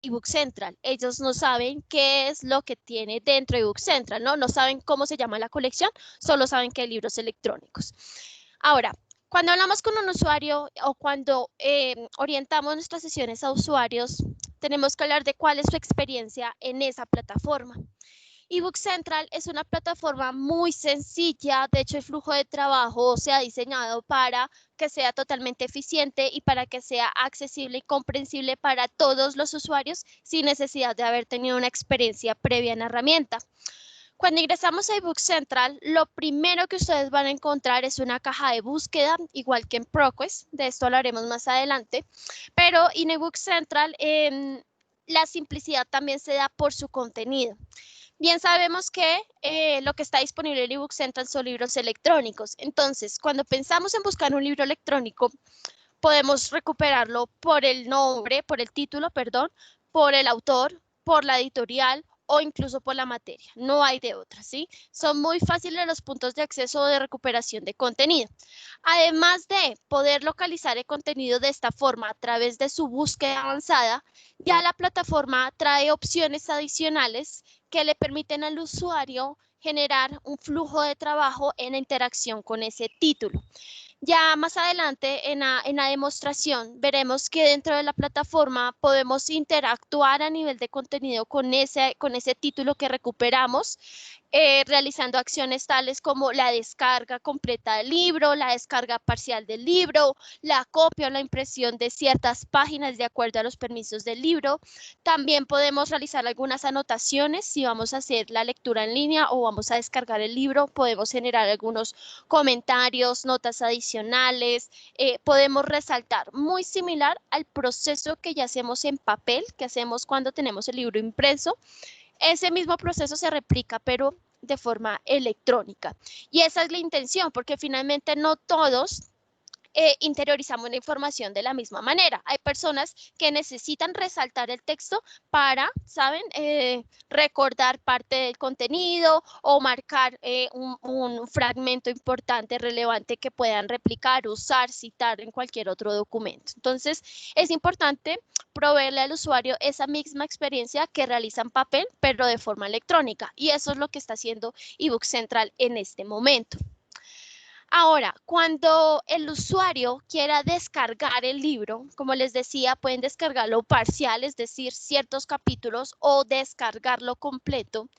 eBook Central. Ellos no saben qué es lo que tiene dentro de eBook Central, ¿no? No saben cómo se llama la colección, solo saben que hay libros electrónicos. Ahora, cuando hablamos con un usuario o cuando orientamos nuestras sesiones a usuarios, tenemos que hablar de cuál es su experiencia en esa plataforma. eBook Central es una plataforma muy sencilla, de hecho el flujo de trabajo se ha diseñado para que sea totalmente eficiente y para que sea accesible y comprensible para todos los usuarios sin necesidad de haber tenido una experiencia previa en la herramienta. Cuando ingresamos a eBook Central, lo primero que ustedes van a encontrar es una caja de búsqueda, igual que en ProQuest, de esto hablaremos más adelante, pero en eBook Central la simplicidad también se da por su contenido. Bien sabemos que lo que está disponible en eBook Central son libros electrónicos. Entonces, cuando pensamos en buscar un libro electrónico, podemos recuperarlo por el nombre, por el título, perdón, por el autor, por la editorial o incluso por la materia. No hay de otra, ¿sí? Son muy fáciles los puntos de acceso o de recuperación de contenido. Además de poder localizar el contenido de esta forma a través de su búsqueda avanzada, ya la plataforma trae opciones adicionales que le permiten al usuario generar un flujo de trabajo en la interacción con ese título. Ya más adelante en la demostración veremos que dentro de la plataforma podemos interactuar a nivel de contenido con ese título que recuperamos, realizando acciones tales como la descarga completa del libro, la descarga parcial del libro, la copia o la impresión de ciertas páginas de acuerdo a los permisos del libro. También podemos realizar algunas anotaciones si vamos a hacer la lectura en línea o vamos a descargar el libro. Podemos generar algunos comentarios, notas adicionales. Podemos resaltar, muy similar al proceso que ya hacemos en papel, que hacemos cuando tenemos el libro impreso. Ese mismo proceso se replica, pero de forma electrónica. Y esa es la intención, porque finalmente no todos interiorizamos la información de la misma manera. Hay personas que necesitan resaltar el texto para, ¿saben?, recordar parte del contenido o marcar un fragmento importante, relevante que puedan replicar, usar, citar en cualquier otro documento. Entonces, es importante proveerle al usuario esa misma experiencia que realiza en papel, pero de forma electrónica. Y eso es lo que está haciendo eBook Central en este momento. Ahora, cuando el usuario quiera descargar el libro, como les decía, pueden descargarlo parcial, es decir, ciertos capítulos, o descargarlo completo.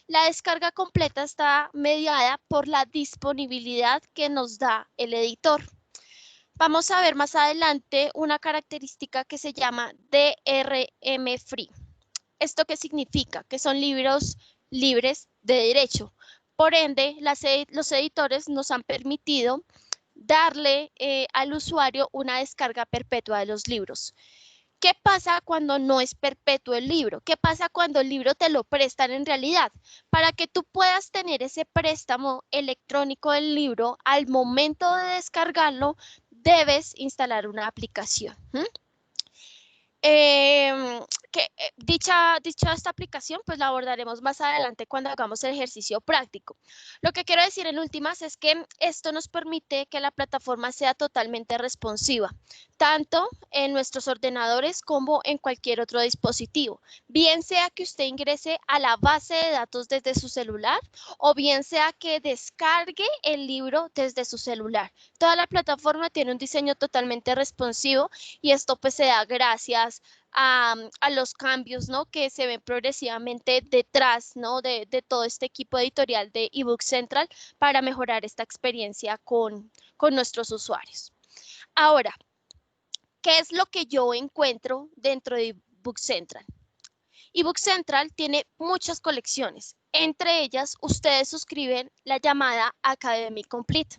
La descarga completa está mediada por la disponibilidad que nos da el editor. Vamos a ver más adelante una característica que se llama DRM Free. ¿Esto qué significa? Que son libros libres de derecho. Por ende, los editores nos han permitido darle al usuario una descarga perpetua de los libros. ¿Qué pasa cuando no es perpetuo el libro? ¿Qué pasa cuando el libro te lo prestan en realidad? Para que tú puedas tener ese préstamo electrónico del libro, al momento de descargarlo, debes instalar una aplicación. Dicha esta aplicación, pues la abordaremos más adelante cuando hagamos el ejercicio práctico. Lo que quiero decir en últimas es que esto nos permite que la plataforma sea totalmente responsiva, tanto en nuestros ordenadores como en cualquier otro dispositivo. Bien sea que usted ingrese a la base de datos desde su celular o bien sea que descargue el libro desde su celular. Toda la plataforma tiene un diseño totalmente responsivo y esto pues se da gracias a los cambios, ¿no?, que se ven progresivamente detrás, ¿no?, de todo este equipo editorial de eBook Central para mejorar esta experiencia con nuestros usuarios. Ahora, ¿qué es lo que yo encuentro dentro de eBook Central? eBook Central tiene muchas colecciones. Entre ellas, ustedes suscriben la llamada Academy Complete.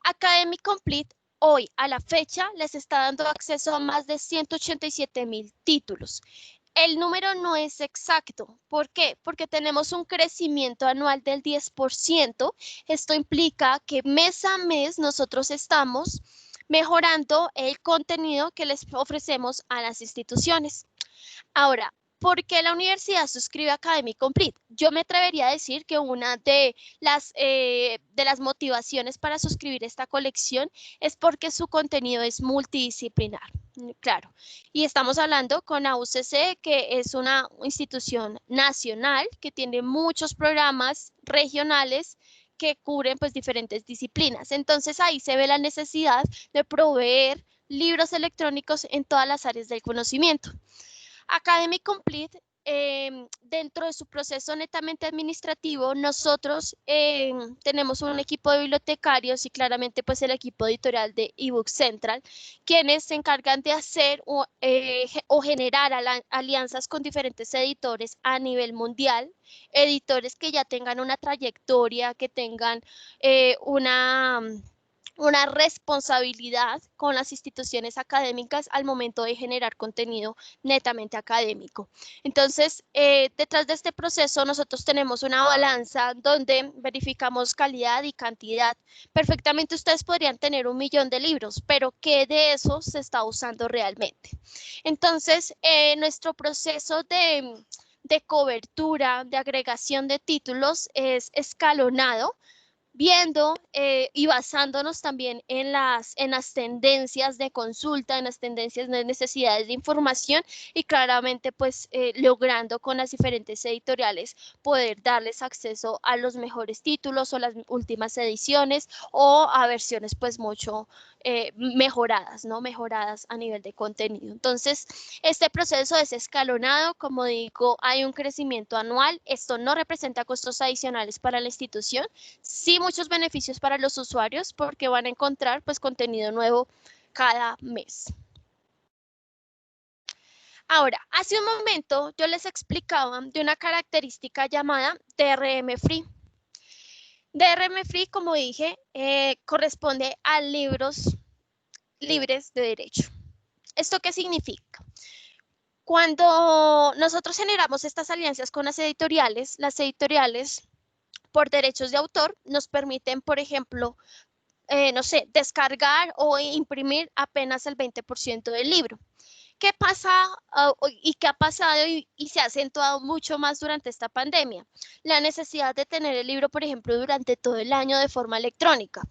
Academy Complete hoy, a la fecha, les está dando acceso a más de 187,000 títulos. El número no es exacto. ¿Por qué? Porque tenemos un crecimiento anual del 10%. Esto implica que mes a mes nosotros estamos mejorando el contenido que les ofrecemos a las instituciones. Ahora, ¿por qué la universidad suscribe Academy Complete? Yo me atrevería a decir que una de las motivaciones para suscribir esta colección es porque su contenido es multidisciplinar. Claro, y estamos hablando con AUCC, que es una institución nacional que tiene muchos programas regionales que cubren pues diferentes disciplinas. Entonces ahí se ve la necesidad de proveer libros electrónicos en todas las áreas del conocimiento. Academic Complete, dentro de su proceso netamente administrativo, nosotros tenemos un equipo de bibliotecarios y claramente pues el equipo editorial de eBook Central, quienes se encargan de hacer o generar alianzas con diferentes editores a nivel mundial, editores que ya tengan una trayectoria, que tengan una responsabilidad con las instituciones académicas al momento de generar contenido netamente académico. Entonces, detrás de este proceso nosotros tenemos una balanza donde verificamos calidad y cantidad. Perfectamente ustedes podrían tener 1 millón de libros, pero ¿qué de eso se está usando realmente? Entonces, nuestro proceso de cobertura, de agregación de títulos es escalonado, viendo y basándonos también en las tendencias de consulta, en las tendencias de necesidades de información y claramente pues logrando con las diferentes editoriales poder darles acceso a los mejores títulos o las últimas ediciones o a versiones pues mucho mejoradas, ¿no? Mejoradas a nivel de contenido. Entonces, este proceso es escalonado, como digo, hay un crecimiento anual, esto no representa costos adicionales para la institución, sí muchos beneficios para los usuarios porque van a encontrar pues contenido nuevo cada mes. Ahora, hace un momento yo les explicaba de una característica llamada DRM Free. DRM Free, como dije, corresponde a libros libres de derecho. ¿Esto qué significa? Cuando nosotros generamos estas alianzas con las editoriales por derechos de autor nos permiten, por ejemplo, no sé, descargar o imprimir apenas el 20% del libro. ¿Qué pasa y qué ha pasado y se ha acentuado mucho más durante esta pandemia? La necesidad de tener el libro, por ejemplo, durante todo el año de forma electrónica,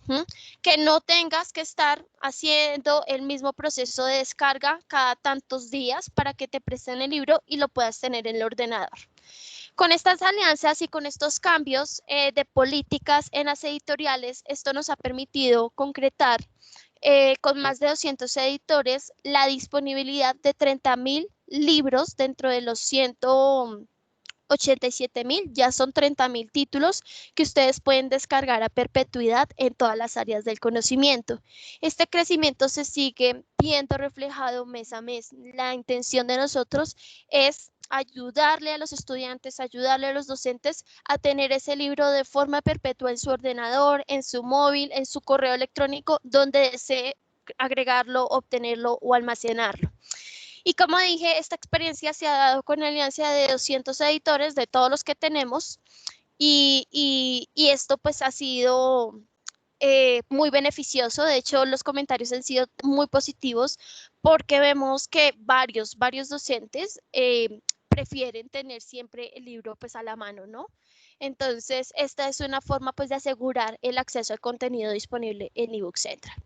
que no tengas que estar haciendo el mismo proceso de descarga cada tantos días para que te presten el libro y lo puedas tener en el ordenador. Con estas alianzas y con estos cambios de políticas en las editoriales, esto nos ha permitido concretar con más de 200 editores la disponibilidad de 30.000 libros dentro de los 187.000, ya son 30.000 títulos que ustedes pueden descargar a perpetuidad en todas las áreas del conocimiento. Este crecimiento se sigue viendo reflejado mes a mes. La intención de nosotros es ayudarle a los estudiantes, ayudarle a los docentes a tener ese libro de forma perpetua en su ordenador, en su móvil, en su correo electrónico, donde desee agregarlo, obtenerlo o almacenarlo. Y como dije, esta experiencia se ha dado con la alianza de 200 editores de todos los que tenemos y esto pues ha sido muy beneficioso. De hecho, los comentarios han sido muy positivos porque vemos que varios docentes prefieren tener siempre el libro pues a la mano, ¿no? Entonces, esta es una forma pues de asegurar el acceso al contenido disponible en eBook Central.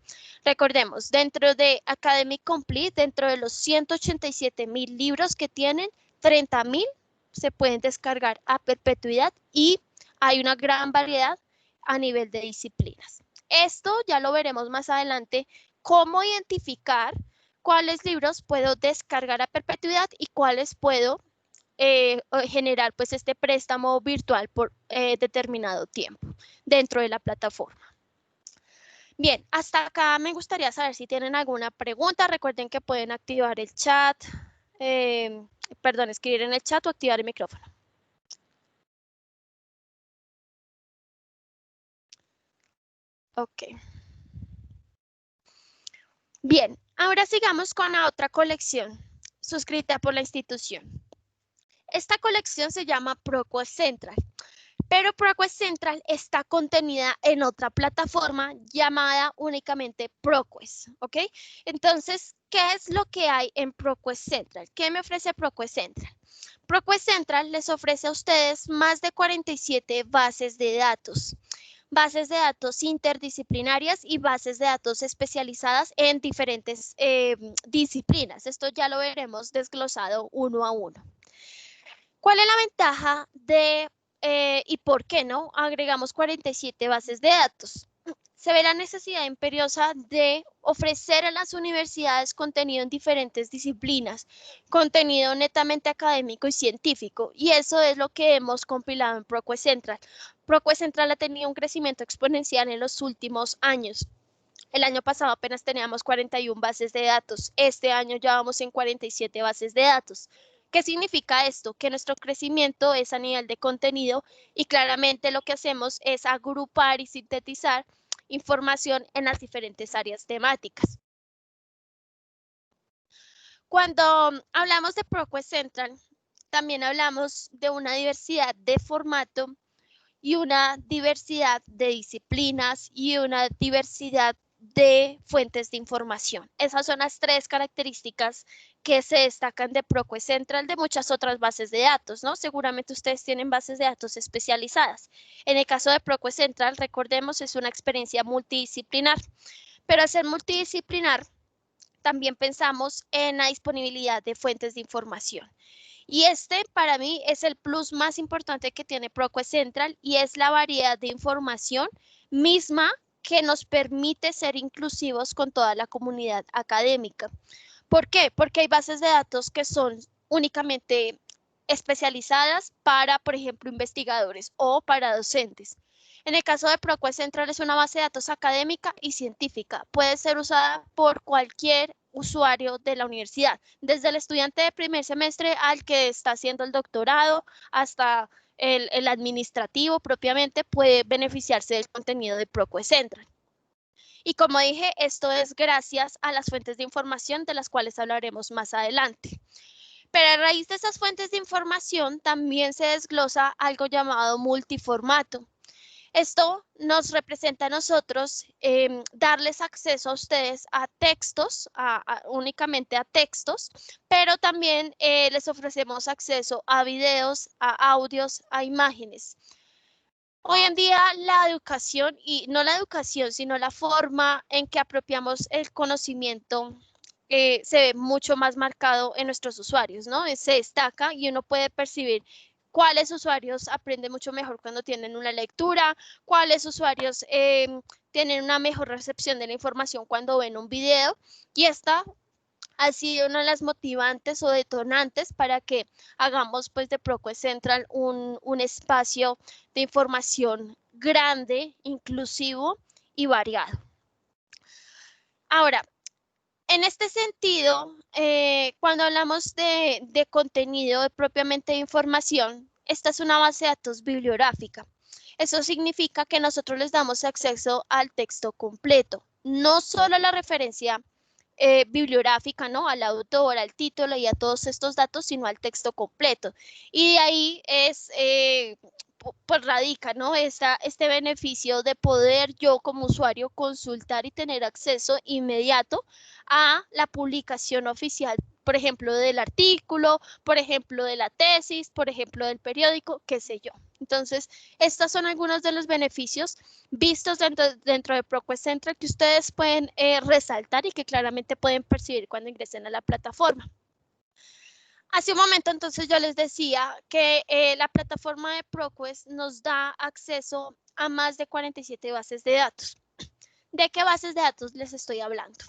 Recordemos, dentro de Academic Complete, dentro de los 187.000 libros que tienen, 30.000 se pueden descargar a perpetuidad y hay una gran variedad a nivel de disciplinas. Esto ya lo veremos más adelante, cómo identificar cuáles libros puedo descargar a perpetuidad y cuáles puedo generar pues este préstamo virtual por determinado tiempo dentro de la plataforma. Bien, hasta acá me gustaría saber si tienen alguna pregunta. Recuerden que pueden activar el chat, escribir en el chat o activar el micrófono. Ok. Bien, ahora sigamos con la otra colección suscrita por la institución. Esta colección se llama ProQuest Central, pero ProQuest Central está contenida en otra plataforma llamada únicamente ProQuest, ¿ok? Entonces, ¿qué es lo que hay en ProQuest Central? ¿Qué me ofrece ProQuest Central? ProQuest Central les ofrece a ustedes más de 47 bases de datos. bases de datos interdisciplinarias y bases de datos especializadas en diferentes disciplinas. Esto ya lo veremos desglosado uno a uno. ¿Cuál es la ventaja de y por qué no agregamos 47 bases de datos? Se ve la necesidad imperiosa de ofrecer a las universidades contenido en diferentes disciplinas, contenido netamente académico y científico, y eso es lo que hemos compilado en ProQuest Central. ProQuest Central ha tenido un crecimiento exponencial en los últimos años. El año pasado apenas teníamos 41 bases de datos, este año ya vamos en 47 bases de datos. ¿Qué significa esto? Que nuestro crecimiento es a nivel de contenido y claramente lo que hacemos es agrupar y sintetizar información en las diferentes áreas temáticas. Cuando hablamos de ProQuest Central, también hablamos de una diversidad de formato y una diversidad de disciplinas y una diversidad de fuentes de información. Esas son las tres características que se destacan de ProQuest Central de muchas otras bases de datos, ¿no? Seguramente ustedes tienen bases de datos especializadas. En el caso de ProQuest Central, recordemos, es una experiencia multidisciplinar, pero al ser multidisciplinar, también pensamos en la disponibilidad de fuentes de información. Y este para mí es el plus más importante que tiene ProQuest Central y es la variedad de información misma que nos permite ser inclusivos con toda la comunidad académica. ¿Por qué? Porque hay bases de datos que son únicamente especializadas para, por ejemplo, investigadores o para docentes. En el caso de ProQuest Central es una base de datos académica y científica. Puede ser usada por cualquier usuario de la universidad, desde el estudiante de primer semestre al que está haciendo el doctorado hasta el administrativo propiamente puede beneficiarse del contenido de ProQuest Central. Y como dije, esto es gracias a las fuentes de información de las cuales hablaremos más adelante. Pero a raíz de esas fuentes de información también se desglosa algo llamado multiformato. Esto nos representa a nosotros darles acceso a ustedes a textos, únicamente a textos, pero también les ofrecemos acceso a videos, a audios, a imágenes. Hoy en día la educación, y no la educación, sino la forma en que apropiamos el conocimiento se ve mucho más marcado en nuestros usuarios, ¿no? Se destaca y uno puede percibir cuáles usuarios aprenden mucho mejor cuando tienen una lectura, cuáles usuarios tienen una mejor recepción de la información cuando ven un video, y esta ha sido una de las motivantes o detonantes para que hagamos pues de ProQuest Central un espacio de información grande, inclusivo y variado. Ahora, en este sentido, cuando hablamos de contenido propiamente de información, esta es una base de datos bibliográfica. Eso significa que nosotros les damos acceso al texto completo, no solo la referencia bibliográfica, ¿no? Al autor, al título y a todos estos datos, sino al texto completo. Y de ahí es, pues radica, ¿no? Este beneficio de poder yo como usuario consultar y tener acceso inmediato a la publicación oficial, por ejemplo, del artículo, por ejemplo, de la tesis, por ejemplo, del periódico, qué sé yo. Entonces, estos son algunos de los beneficios vistos dentro de ProQuest Central que ustedes pueden resaltar y que claramente pueden percibir cuando ingresen a la plataforma. Hace un momento entonces yo les decía que la plataforma de ProQuest nos da acceso a más de 47 bases de datos. ¿De qué bases de datos les estoy hablando?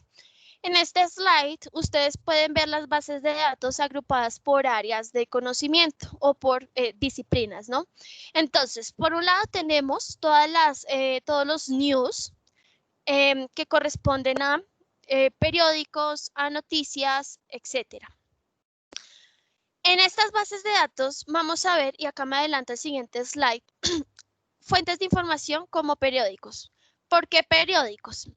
En este slide, ustedes pueden ver las bases de datos agrupadas por áreas de conocimiento o por disciplinas, ¿no? Entonces, por un lado tenemos todos los news que corresponden a periódicos, a noticias, etcétera. En estas bases de datos vamos a ver, y acá me adelanto el siguiente slide, fuentes de información como periódicos. ¿Por qué periódicos?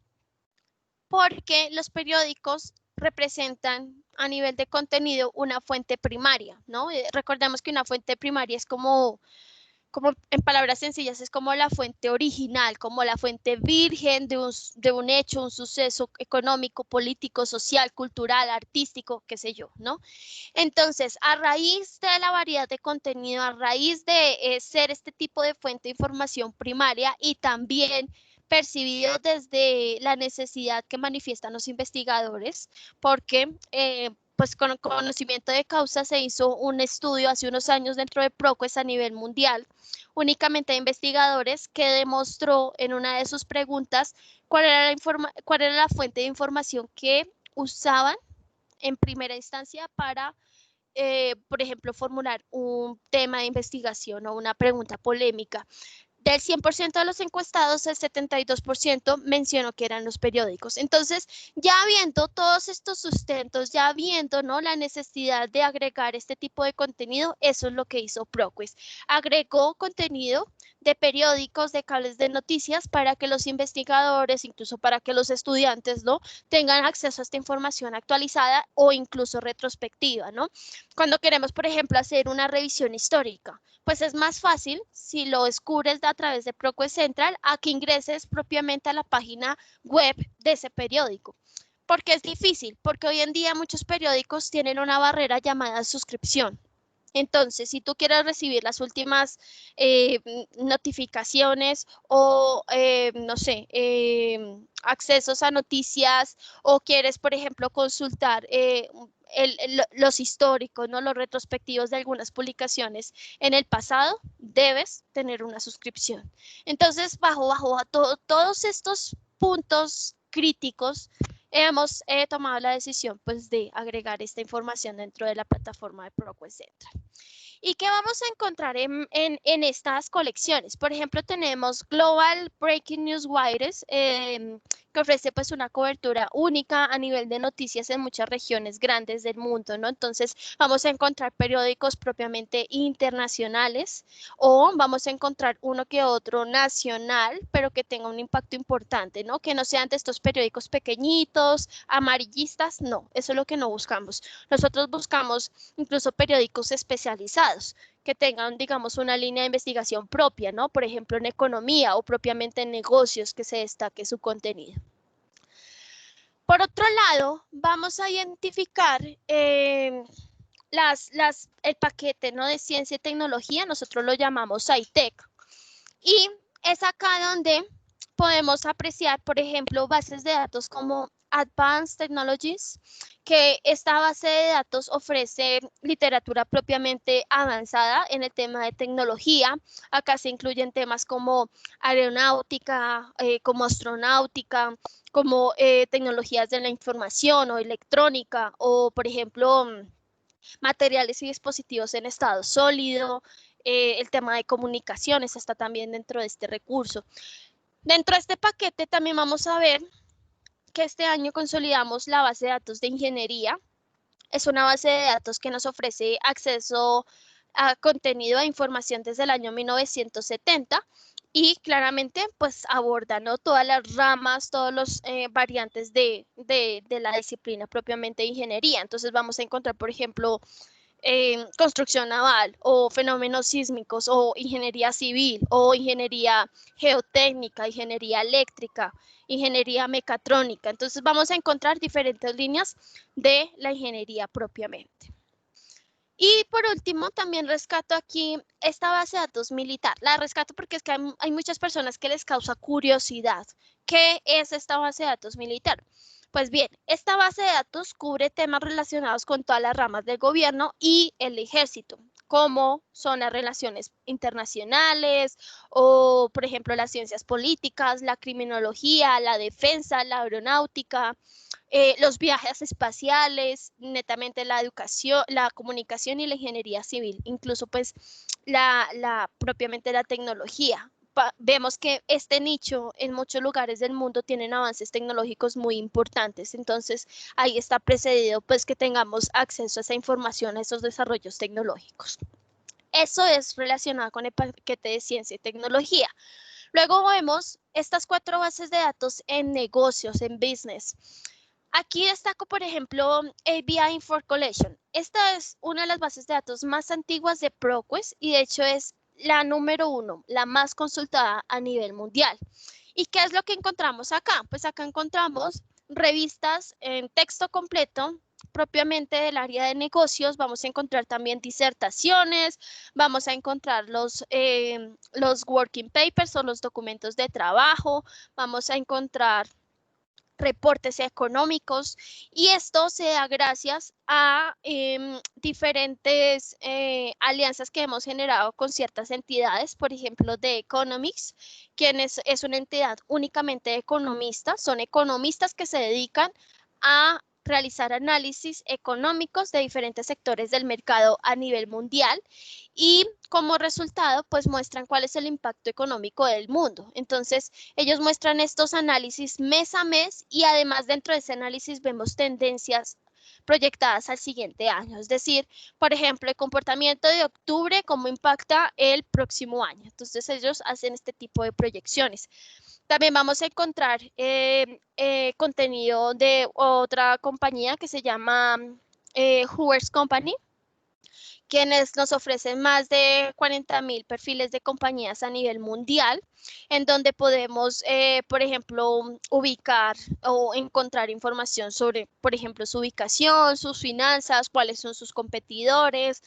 Porque los periódicos representan a nivel de contenido una fuente primaria, ¿no? Recordemos que una fuente primaria es como como en palabras sencillas, es como la fuente original, como la fuente virgen de un hecho, un suceso económico, político, social, cultural, artístico, qué sé yo, ¿no? Entonces, a raíz de la variedad de contenido, a raíz de ser este tipo de fuente de información primaria y también percibido desde la necesidad que manifiestan los investigadores, porque pues con conocimiento de causa se hizo un estudio hace unos años dentro de ProQuest a nivel mundial, únicamente de investigadores, que demostró en una de sus preguntas cuál era la fuente de información que usaban en primera instancia para por ejemplo, formular un tema de investigación o una pregunta polémica. Del 100% de los encuestados, el 72% mencionó que eran los periódicos. Entonces, ya viendo todos estos sustentos, ya viendo, ¿no?, la necesidad de agregar este tipo de contenido, eso es lo que hizo ProQuest. Agregó contenido de periódicos, de cables de noticias, para que los investigadores, incluso para que los estudiantes, ¿no?, tengan acceso a esta información actualizada o incluso retrospectiva, ¿no? Cuando queremos, por ejemplo, hacer una revisión histórica, pues es más fácil si lo descubres a través de ProQuest Central a que ingreses propiamente a la página web de ese periódico. ¿Por qué es difícil? Porque hoy en día muchos periódicos tienen una barrera llamada suscripción. Entonces, si tú quieres recibir las últimas notificaciones o, no sé, accesos a noticias, o quieres, por ejemplo, consultar los históricos, ¿no?, los retrospectivos de algunas publicaciones en el pasado, debes tener una suscripción. Entonces, bajo todos estos puntos críticos, hemos tomado la decisión, pues, de agregar esta información dentro de la plataforma de ProQuest Central. ¿Y qué vamos a encontrar en estas colecciones? Por ejemplo, tenemos Global Breaking News Wires, que ofrece pues una cobertura única a nivel de noticias en muchas regiones grandes del mundo, ¿no? Entonces, vamos a encontrar periódicos propiamente internacionales, o vamos a encontrar uno que otro nacional, pero que tenga un impacto importante, ¿no? Que no sean de estos periódicos pequeñitos, amarillistas, no, eso es lo que no buscamos. Nosotros buscamos incluso periódicos especializados que tengan, digamos, una línea de investigación propia, ¿no? Por ejemplo, en economía o propiamente en negocios, que se destaque su contenido. Por otro lado, vamos a identificar el paquete, ¿no?, de ciencia y tecnología. Nosotros lo llamamos SciTech. Y es acá donde podemos apreciar, por ejemplo, bases de datos como Advanced Technologies, que esta base de datos ofrece literatura propiamente avanzada en el tema de tecnología. Acá se incluyen temas como aeronáutica, como astronáutica, como tecnologías de la información o electrónica, o por ejemplo, materiales y dispositivos en estado sólido. El tema de comunicaciones está también dentro de este recurso. Dentro de este paquete también vamos a ver que este año consolidamos la base de datos de ingeniería. Es una base de datos que nos ofrece acceso a contenido e información desde el año 1970, y claramente pues aborda, ¿no?, todas las ramas, todos los variantes de la disciplina propiamente de ingeniería. Entonces vamos a encontrar, por ejemplo, construcción naval, o fenómenos sísmicos, o ingeniería civil, o ingeniería geotécnica, ingeniería eléctrica, ingeniería mecatrónica. Entonces vamos a encontrar diferentes líneas de la ingeniería propiamente. Y por último, también rescato aquí esta base de datos militar. La rescato porque es que hay muchas personas que les causa curiosidad. ¿Qué es esta base de datos militar? Pues bien, esta base de datos cubre temas relacionados con todas las ramas del gobierno y el ejército, como son las relaciones internacionales, o por ejemplo las ciencias políticas, la criminología, la defensa, la aeronáutica, los viajes espaciales, netamente la educación, la comunicación y la ingeniería civil, incluso pues propiamente la tecnología. Vemos que este nicho en muchos lugares del mundo tienen avances tecnológicos muy importantes, entonces ahí está precedido pues que tengamos acceso a esa información, a esos desarrollos tecnológicos. Eso es relacionado con el paquete de ciencia y tecnología. Luego vemos estas 4 bases de datos en negocios, en business. Aquí destaco, por ejemplo, ABI Info Collection. Esta es una de las bases de datos más antiguas de ProQuest, y de hecho es la número 1, la más consultada a nivel mundial. ¿Y qué es lo que encontramos acá? Pues acá encontramos revistas en texto completo, propiamente del área de negocios. Vamos a encontrar también disertaciones, vamos a encontrar los working papers o los documentos de trabajo, vamos a encontrar reportes económicos, y esto se da gracias a diferentes alianzas que hemos generado con ciertas entidades, por ejemplo, The Economics, quien es una entidad únicamente de economistas, son economistas que se dedican a realizar análisis económicos de diferentes sectores del mercado a nivel mundial, y como resultado pues muestran cuál es el impacto económico del mundo. Entonces ellos muestran estos análisis mes a mes, y además dentro de ese análisis vemos tendencias proyectadas al siguiente año. Es decir, por ejemplo, el comportamiento de octubre, cómo impacta el próximo año. Entonces ellos hacen este tipo de proyecciones. También vamos a encontrar contenido de otra compañía que se llama Hoover's Company, quienes nos ofrecen más de 40.000 perfiles de compañías a nivel mundial, en donde podemos, por ejemplo, ubicar o encontrar información sobre, por ejemplo, su ubicación, sus finanzas, cuáles son sus competidores,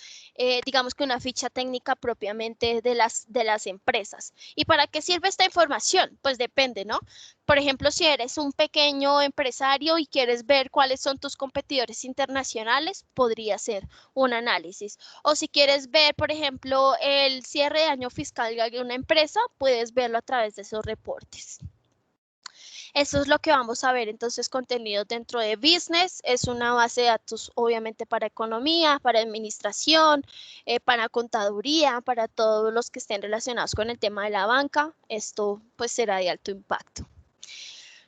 digamos que una ficha técnica propiamente de las empresas. ¿Y para qué sirve esta información? Pues depende, ¿no? Por ejemplo, si eres un pequeño empresario y quieres ver cuáles son tus competidores internacionales, podría ser un análisis. O si quieres ver, por ejemplo, el cierre de año fiscal de una empresa, puedes verlo a través de esos reportes. Eso es lo que vamos a ver. Entonces, contenido dentro de Business es una base de datos obviamente para economía, para administración, para contaduría, para todos los que estén relacionados con el tema de la banca. Esto pues será de alto impacto.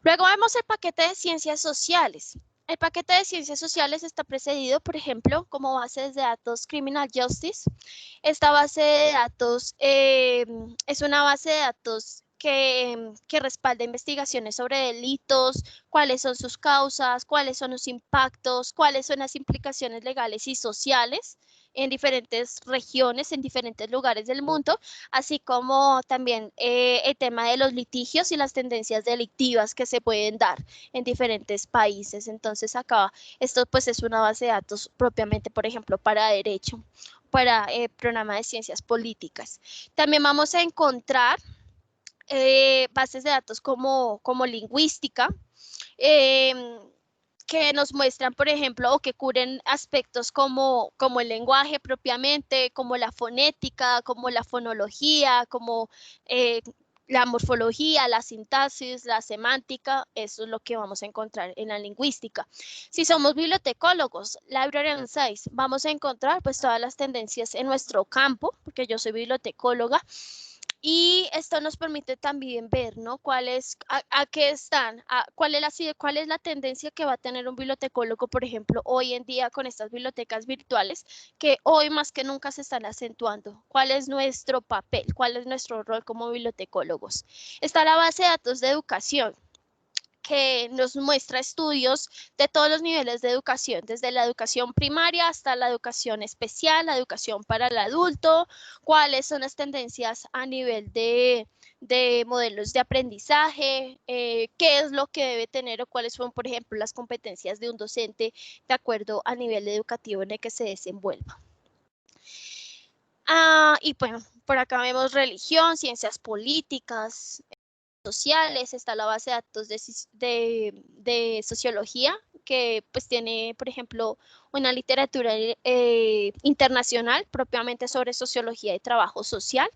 Luego vemos el paquete de ciencias sociales. El paquete de ciencias sociales está precedido, por ejemplo, como bases de datos Criminal Justice. Esta base de datos es una base de datos que respalda investigaciones sobre delitos, cuáles son sus causas, cuáles son los impactos, cuáles son las implicaciones legales y sociales en diferentes regiones, en diferentes lugares del mundo, así como también el tema de los litigios y las tendencias delictivas que se pueden dar en diferentes países. Entonces acá esto pues es una base de datos propiamente, por ejemplo, para derecho, para el programa de ciencias políticas. También vamos a encontrar bases de datos como lingüística, que nos muestran, por ejemplo, o que cubren aspectos como el lenguaje propiamente, como la fonética, como la fonología, como la morfología, la sintaxis, la semántica. Eso es lo que vamos a encontrar en la lingüística. Si somos bibliotecólogos, librarian science, vamos a encontrar pues todas las tendencias en nuestro campo, porque yo soy bibliotecóloga, y esto nos permite también ver, ¿no? A qué están, cuál es la tendencia que va a tener un bibliotecólogo, por ejemplo, hoy en día con estas bibliotecas virtuales, que hoy más que nunca se están acentuando. ¿Cuál es nuestro papel? ¿Cuál es nuestro rol como bibliotecólogos? Está la base de datos de educación, que nos muestra estudios de todos los niveles de educación, desde la educación primaria hasta la educación especial, la educación para el adulto, cuáles son las tendencias a nivel de modelos de aprendizaje, qué es lo que debe tener o cuáles son, por ejemplo, las competencias de un docente de acuerdo al nivel educativo en el que se desenvuelva. Y bueno, por acá vemos religión, ciencias políticas, sociales, está la base de datos de sociología, que pues tiene, por ejemplo, una literatura internacional propiamente sobre sociología y trabajo social.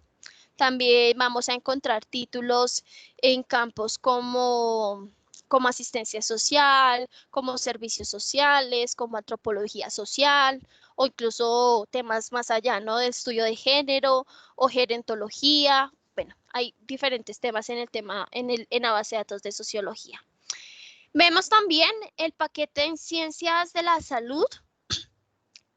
También vamos a encontrar títulos en campos como asistencia social, como servicios sociales, como antropología social, o incluso temas más allá, ¿no? De estudio de género o gerontología. Bueno, hay diferentes temas en la base de datos de sociología. Vemos también el paquete en ciencias de la salud.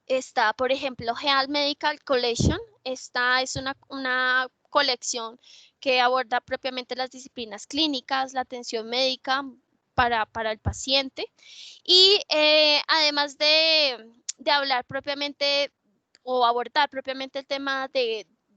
Está, por ejemplo, Health Medical Collection. Esta es una colección que aborda propiamente las disciplinas clínicas, la atención médica para el paciente. Y además de hablar propiamente o abordar propiamente el tema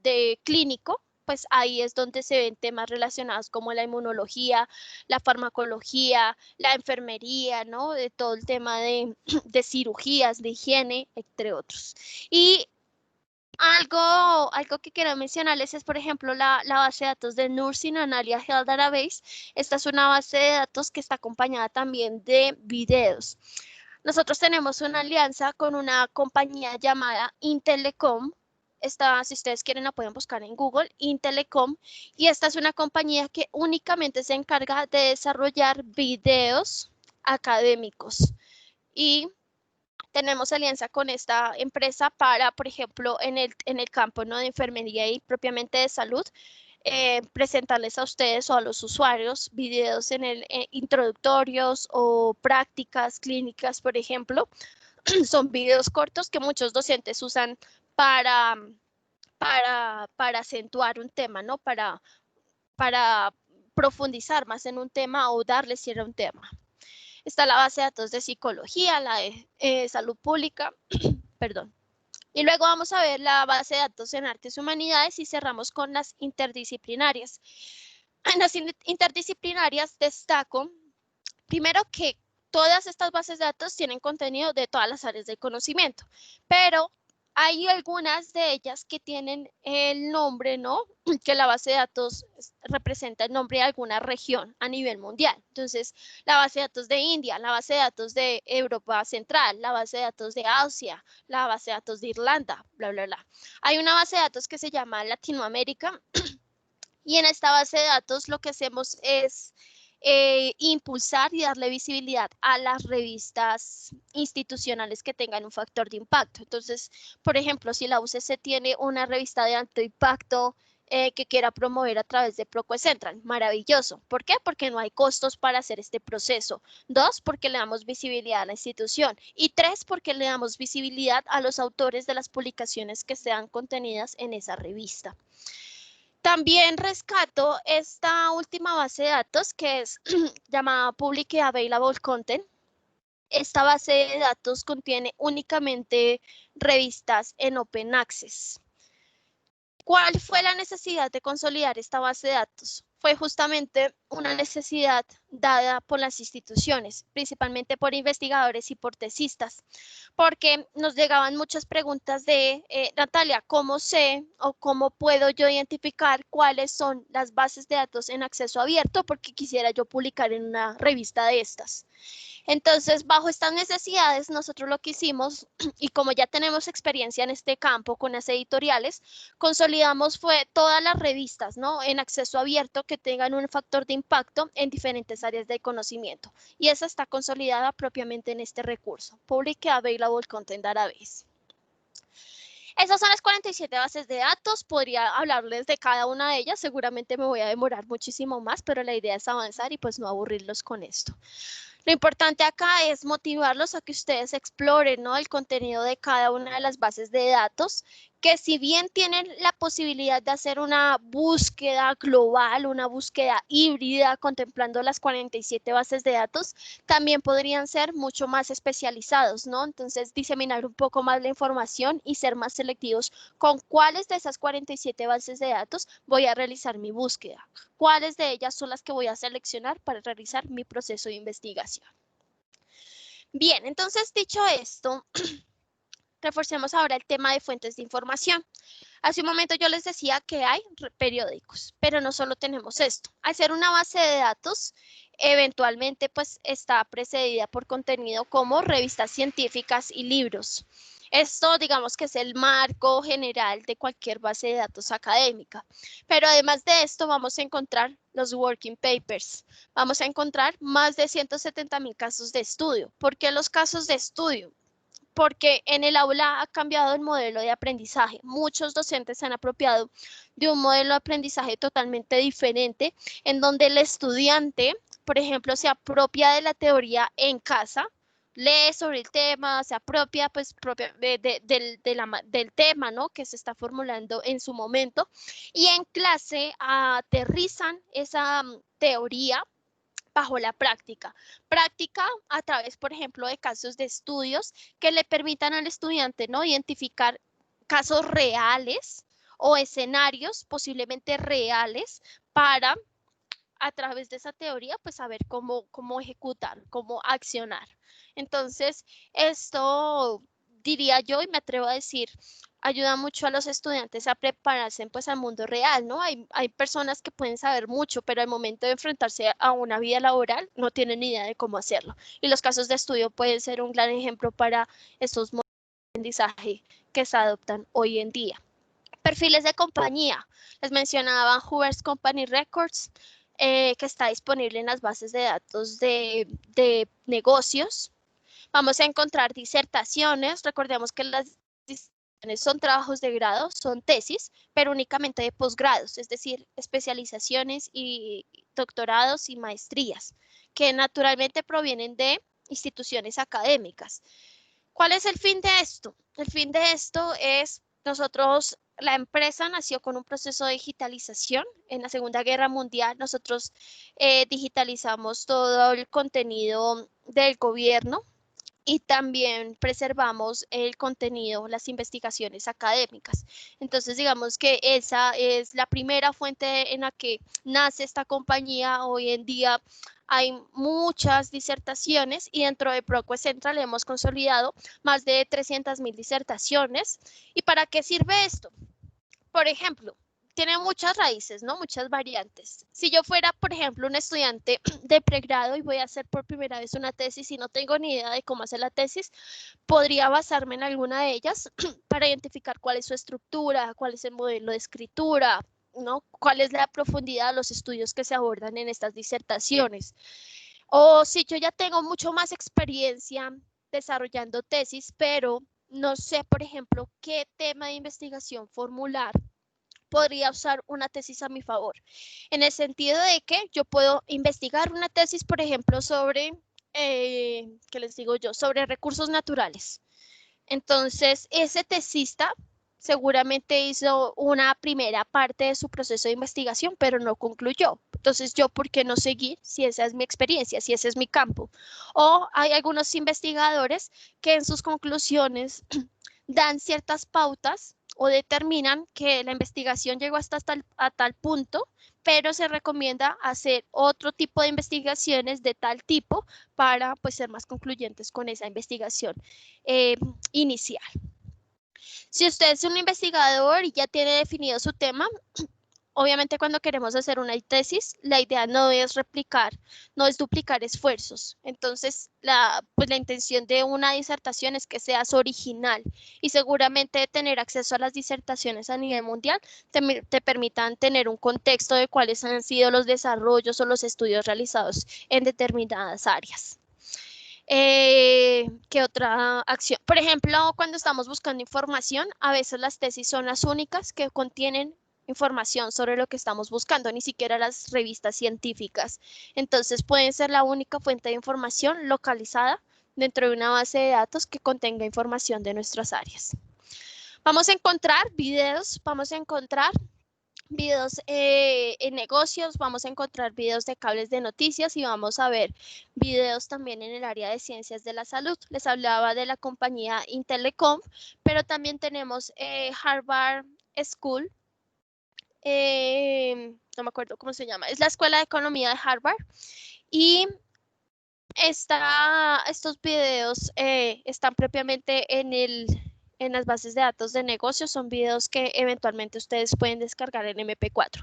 de clínico, pues ahí es donde se ven temas relacionados como la inmunología, la farmacología, la enfermería, ¿no? De todo el tema de cirugías, de higiene, entre otros. Y algo que quiero mencionarles es, por ejemplo, la base de datos de Nursing Analia Health Database. Esta es una base de datos que está acompañada también de videos. Nosotros tenemos una alianza con una compañía llamada Intelecom. Esta, si ustedes quieren, la pueden buscar en Google, Intelecom. Y esta es una compañía que únicamente se encarga de desarrollar videos académicos. Y tenemos alianza con esta empresa para, por ejemplo, en el campo, ¿no?, de enfermería y propiamente de salud, presentarles a ustedes o a los usuarios videos en el introductorios o prácticas clínicas, por ejemplo. Son videos cortos que muchos docentes usan para, para acentuar un tema, ¿no? Para profundizar más en un tema o darles cierre a un tema. Está la base de datos de psicología, la de salud pública, perdón. Y luego vamos a ver la base de datos en artes y humanidades y cerramos con las interdisciplinarias. En las interdisciplinarias destaco, primero, que todas estas bases de datos tienen contenido de todas las áreas del conocimiento, pero hay algunas de ellas que tienen el nombre, ¿no?, que la base de datos representa el nombre de alguna región a nivel mundial. Entonces, la base de datos de India, la base de datos de Europa Central, la base de datos de Asia, la base de datos de Irlanda, bla, bla, bla. Hay una base de datos que se llama Latinoamérica y en esta base de datos lo que hacemos es impulsar y darle visibilidad a las revistas institucionales que tengan un factor de impacto. Entonces, por ejemplo, si la UCC tiene una revista de alto impacto que quiera promover a través de ProQuest, maravilloso. ¿Por qué? Porque no hay costos para hacer este proceso. 2, porque le damos visibilidad a la institución. Y 3, porque le damos visibilidad a los autores de las publicaciones que sean contenidas en esa revista. También rescato esta última base de datos que es llamada Public Available Content. Esta base de datos contiene únicamente revistas en Open Access. ¿Cuál fue la necesidad de consolidar esta base de datos? Fue justamente una necesidad dada por las instituciones, principalmente por investigadores y por tesistas, porque nos llegaban muchas preguntas de, Natalia, ¿cómo sé o cómo puedo yo identificar cuáles son las bases de datos en acceso abierto? Porque quisiera yo publicar en una revista de estas. Entonces, bajo estas necesidades, nosotros lo que hicimos, y como ya tenemos experiencia en este campo con las editoriales, consolidamos fue todas las revistas, ¿no?, en acceso abierto que tengan un factor de impacto en diferentes áreas de conocimiento. Y esa está consolidada propiamente en este recurso, Public Available Content Database. Esas son las 47 bases de datos. Podría hablarles de cada una de ellas. Seguramente me voy a demorar muchísimo más, pero la idea es avanzar y pues no aburrirlos con esto. Lo importante acá es motivarlos a que ustedes exploren, ¿no?, el contenido de cada una de las bases de datos, que si bien tienen la posibilidad de hacer una búsqueda global, una búsqueda híbrida contemplando las 47 bases de datos, también podrían ser mucho más especializados, ¿no? Entonces, diseminar un poco más la información y ser más selectivos con cuáles de esas 47 bases de datos voy a realizar mi búsqueda, cuáles de ellas son las que voy a seleccionar para realizar mi proceso de investigación. Bien, entonces, dicho esto, reforcemos ahora el tema de fuentes de información. Hace un momento yo les decía que hay periódicos, pero no solo tenemos esto. Al ser una base de datos, eventualmente pues está precedida por contenido como revistas científicas y libros. Esto, digamos, que es el marco general de cualquier base de datos académica. Pero además de esto vamos a encontrar los working papers. Vamos a encontrar más de 170,000 casos de estudio. ¿Por qué los casos de estudio? Porque en el aula ha cambiado el modelo de aprendizaje. Muchos docentes se han apropiado de un modelo de aprendizaje totalmente diferente, en donde el estudiante, por ejemplo, se apropia de la teoría en casa, lee sobre el tema, se apropia pues, del tema, ¿no?, que se está formulando en su momento, y en clase aterrizan esa teoría bajo la práctica. Práctica a través, por ejemplo, de casos de estudios que le permitan al estudiante, ¿no?, identificar casos reales o escenarios posiblemente reales para, a través de esa teoría, pues saber cómo ejecutar, cómo accionar. Entonces, esto diría yo y me atrevo a decir, ayuda mucho a los estudiantes a prepararse pues al mundo real, ¿no? Hay personas que pueden saber mucho, pero al momento de enfrentarse a una vida laboral no tienen ni idea de cómo hacerlo. Y los casos de estudio pueden ser un gran ejemplo para estos modelos de aprendizaje que se adoptan hoy en día. Perfiles de compañía. Les mencionaba Hoover's Company Records, que está disponible en las bases de datos de negocios. Vamos a encontrar disertaciones. Recordemos que las disertaciones son trabajos de grado, son tesis, pero únicamente de posgrados, es decir, especializaciones y doctorados y maestrías, que naturalmente provienen de instituciones académicas. ¿Cuál es el fin de esto? El fin de esto es nosotros, la empresa nació con un proceso de digitalización. En la Segunda Guerra Mundial nosotros digitalizamos todo el contenido del gobierno y también preservamos el contenido, las investigaciones académicas. Entonces, digamos que esa es la primera fuente en la que nace esta compañía. Hoy en día hay muchas disertaciones y dentro de ProQuest Central hemos consolidado más de 300.000 disertaciones. ¿Y para qué sirve esto? Por ejemplo, tiene muchas raíces, ¿no? Muchas variantes. Si yo fuera, por ejemplo, un estudiante de pregrado y voy a hacer por primera vez una tesis y no tengo ni idea de cómo hacer la tesis, podría basarme en alguna de ellas para identificar cuál es su estructura, cuál es el modelo de escritura, ¿no? Cuál es la profundidad de los estudios que se abordan en estas disertaciones. O si yo ya tengo mucho más experiencia desarrollando tesis, pero no sé, por ejemplo, qué tema de investigación formular, podría usar una tesis a mi favor, en el sentido de que yo puedo investigar una tesis, por ejemplo, sobre, ¿qué les digo yo? Sobre recursos naturales. Entonces, ese tesista seguramente hizo una primera parte de su proceso de investigación, pero no concluyó. Entonces, ¿yo por qué no seguir si esa es mi experiencia, si ese es mi campo? O hay algunos investigadores que en sus conclusiones dan ciertas pautas o determinan que la investigación llegó hasta a tal punto, pero se recomienda hacer otro tipo de investigaciones de tal tipo para pues, ser más concluyentes con esa investigación inicial. Si usted es un investigador y ya tiene definido su tema, obviamente cuando queremos hacer una tesis, la idea no es replicar, no es duplicar esfuerzos. Entonces, pues la intención de una disertación es que seas original y seguramente tener acceso a las disertaciones a nivel mundial te permitan tener un contexto de cuáles han sido los desarrollos o los estudios realizados en determinadas áreas. ¿Qué otra acción? Por ejemplo, cuando estamos buscando información, a veces las tesis son las únicas que contienen información sobre lo que estamos buscando, ni siquiera las revistas científicas. Entonces pueden ser la única fuente de información localizada dentro de una base de datos que contenga información de nuestras áreas. Vamos a encontrar videos, vamos a encontrar videos en negocios, vamos a encontrar videos de cables de noticias y vamos a ver videos también en el área de ciencias de la salud. Les hablaba de la compañía Intelecom, pero también tenemos Harvard School, no me acuerdo cómo se llama, es la Escuela de Economía de Harvard y estos videos están propiamente en las bases de datos de negocios, son videos que eventualmente ustedes pueden descargar en MP4.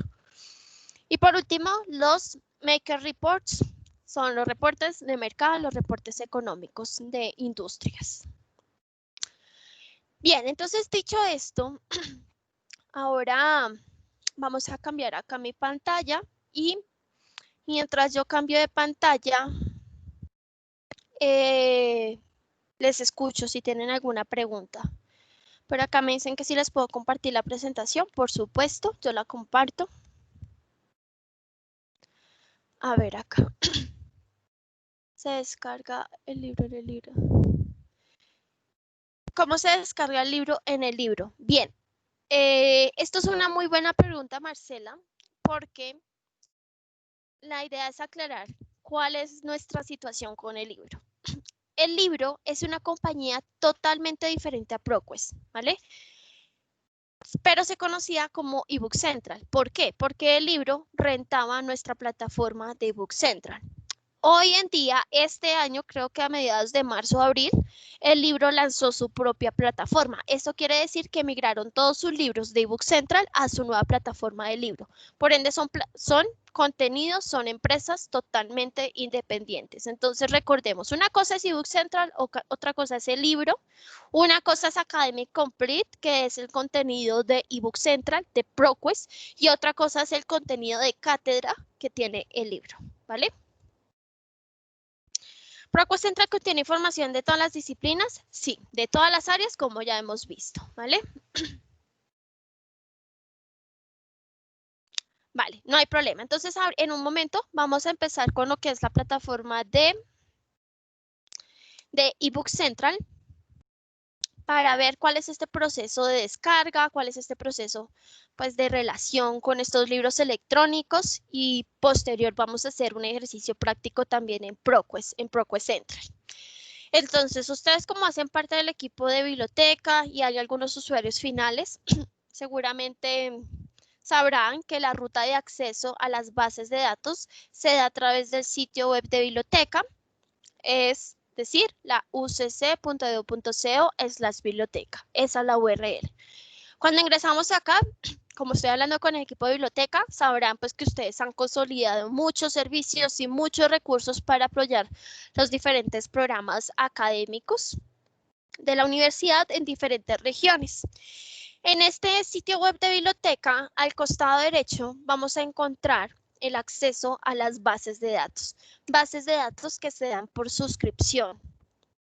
Y por último, los Maker Reports son los reportes de mercado, los reportes económicos de industrias. Bien, entonces dicho esto, ahora vamos a cambiar acá mi pantalla y mientras yo cambio de pantalla, les escucho si tienen alguna pregunta. Por acá me dicen que si les puedo compartir la presentación, por supuesto, yo la comparto. A ver acá. Se descarga el libro en el libro. ¿Cómo se descarga el libro en el libro? Bien, esto es una muy buena pregunta, Marcela, porque la idea es aclarar cuál es nuestra situación con el libro. El libro es una compañía totalmente diferente a ProQuest, ¿vale? pero se conocía como ebook central. ¿Por qué? Porque el libro rentaba nuestra plataforma de ebook central. Hoy en día, este año, creo que a mediados de marzo o abril, el libro lanzó su propia plataforma. Esto quiere decir que migraron todos sus libros de ebook central a su nueva plataforma de libro. Por ende, son contenidos, son empresas totalmente independientes. Entonces, recordemos, una cosa es ebook central, otra cosa es el libro, una cosa es Academic Complete, que es el contenido de ebook central, de ProQuest, y otra cosa es el contenido de cátedra que tiene el libro, ¿vale? ProQuest Central contiene información de todas las disciplinas, sí, de todas las áreas, como ya hemos visto, ¿vale? Vale, no hay problema. Entonces, en un momento vamos a empezar con lo que es la plataforma de ebook Central para ver cuál es este proceso de descarga, cuál es este proceso pues, de relación con estos libros electrónicos y posterior vamos a hacer un ejercicio práctico también en ProQuest Central. Entonces, ustedes como hacen parte del equipo de biblioteca y hay algunos usuarios finales, seguramente sabrán que la ruta de acceso a las bases de datos se da a través del sitio web de biblioteca, es decir, la ucc.edu.co/biblioteca. Esa es la URL. Cuando ingresamos acá, como estoy hablando con el equipo de biblioteca, sabrán pues que ustedes han consolidado muchos servicios y muchos recursos para apoyar los diferentes programas académicos de la universidad en diferentes regiones. En este sitio web de biblioteca, al costado derecho, vamos a encontrar el acceso a las bases de datos que se dan por suscripción.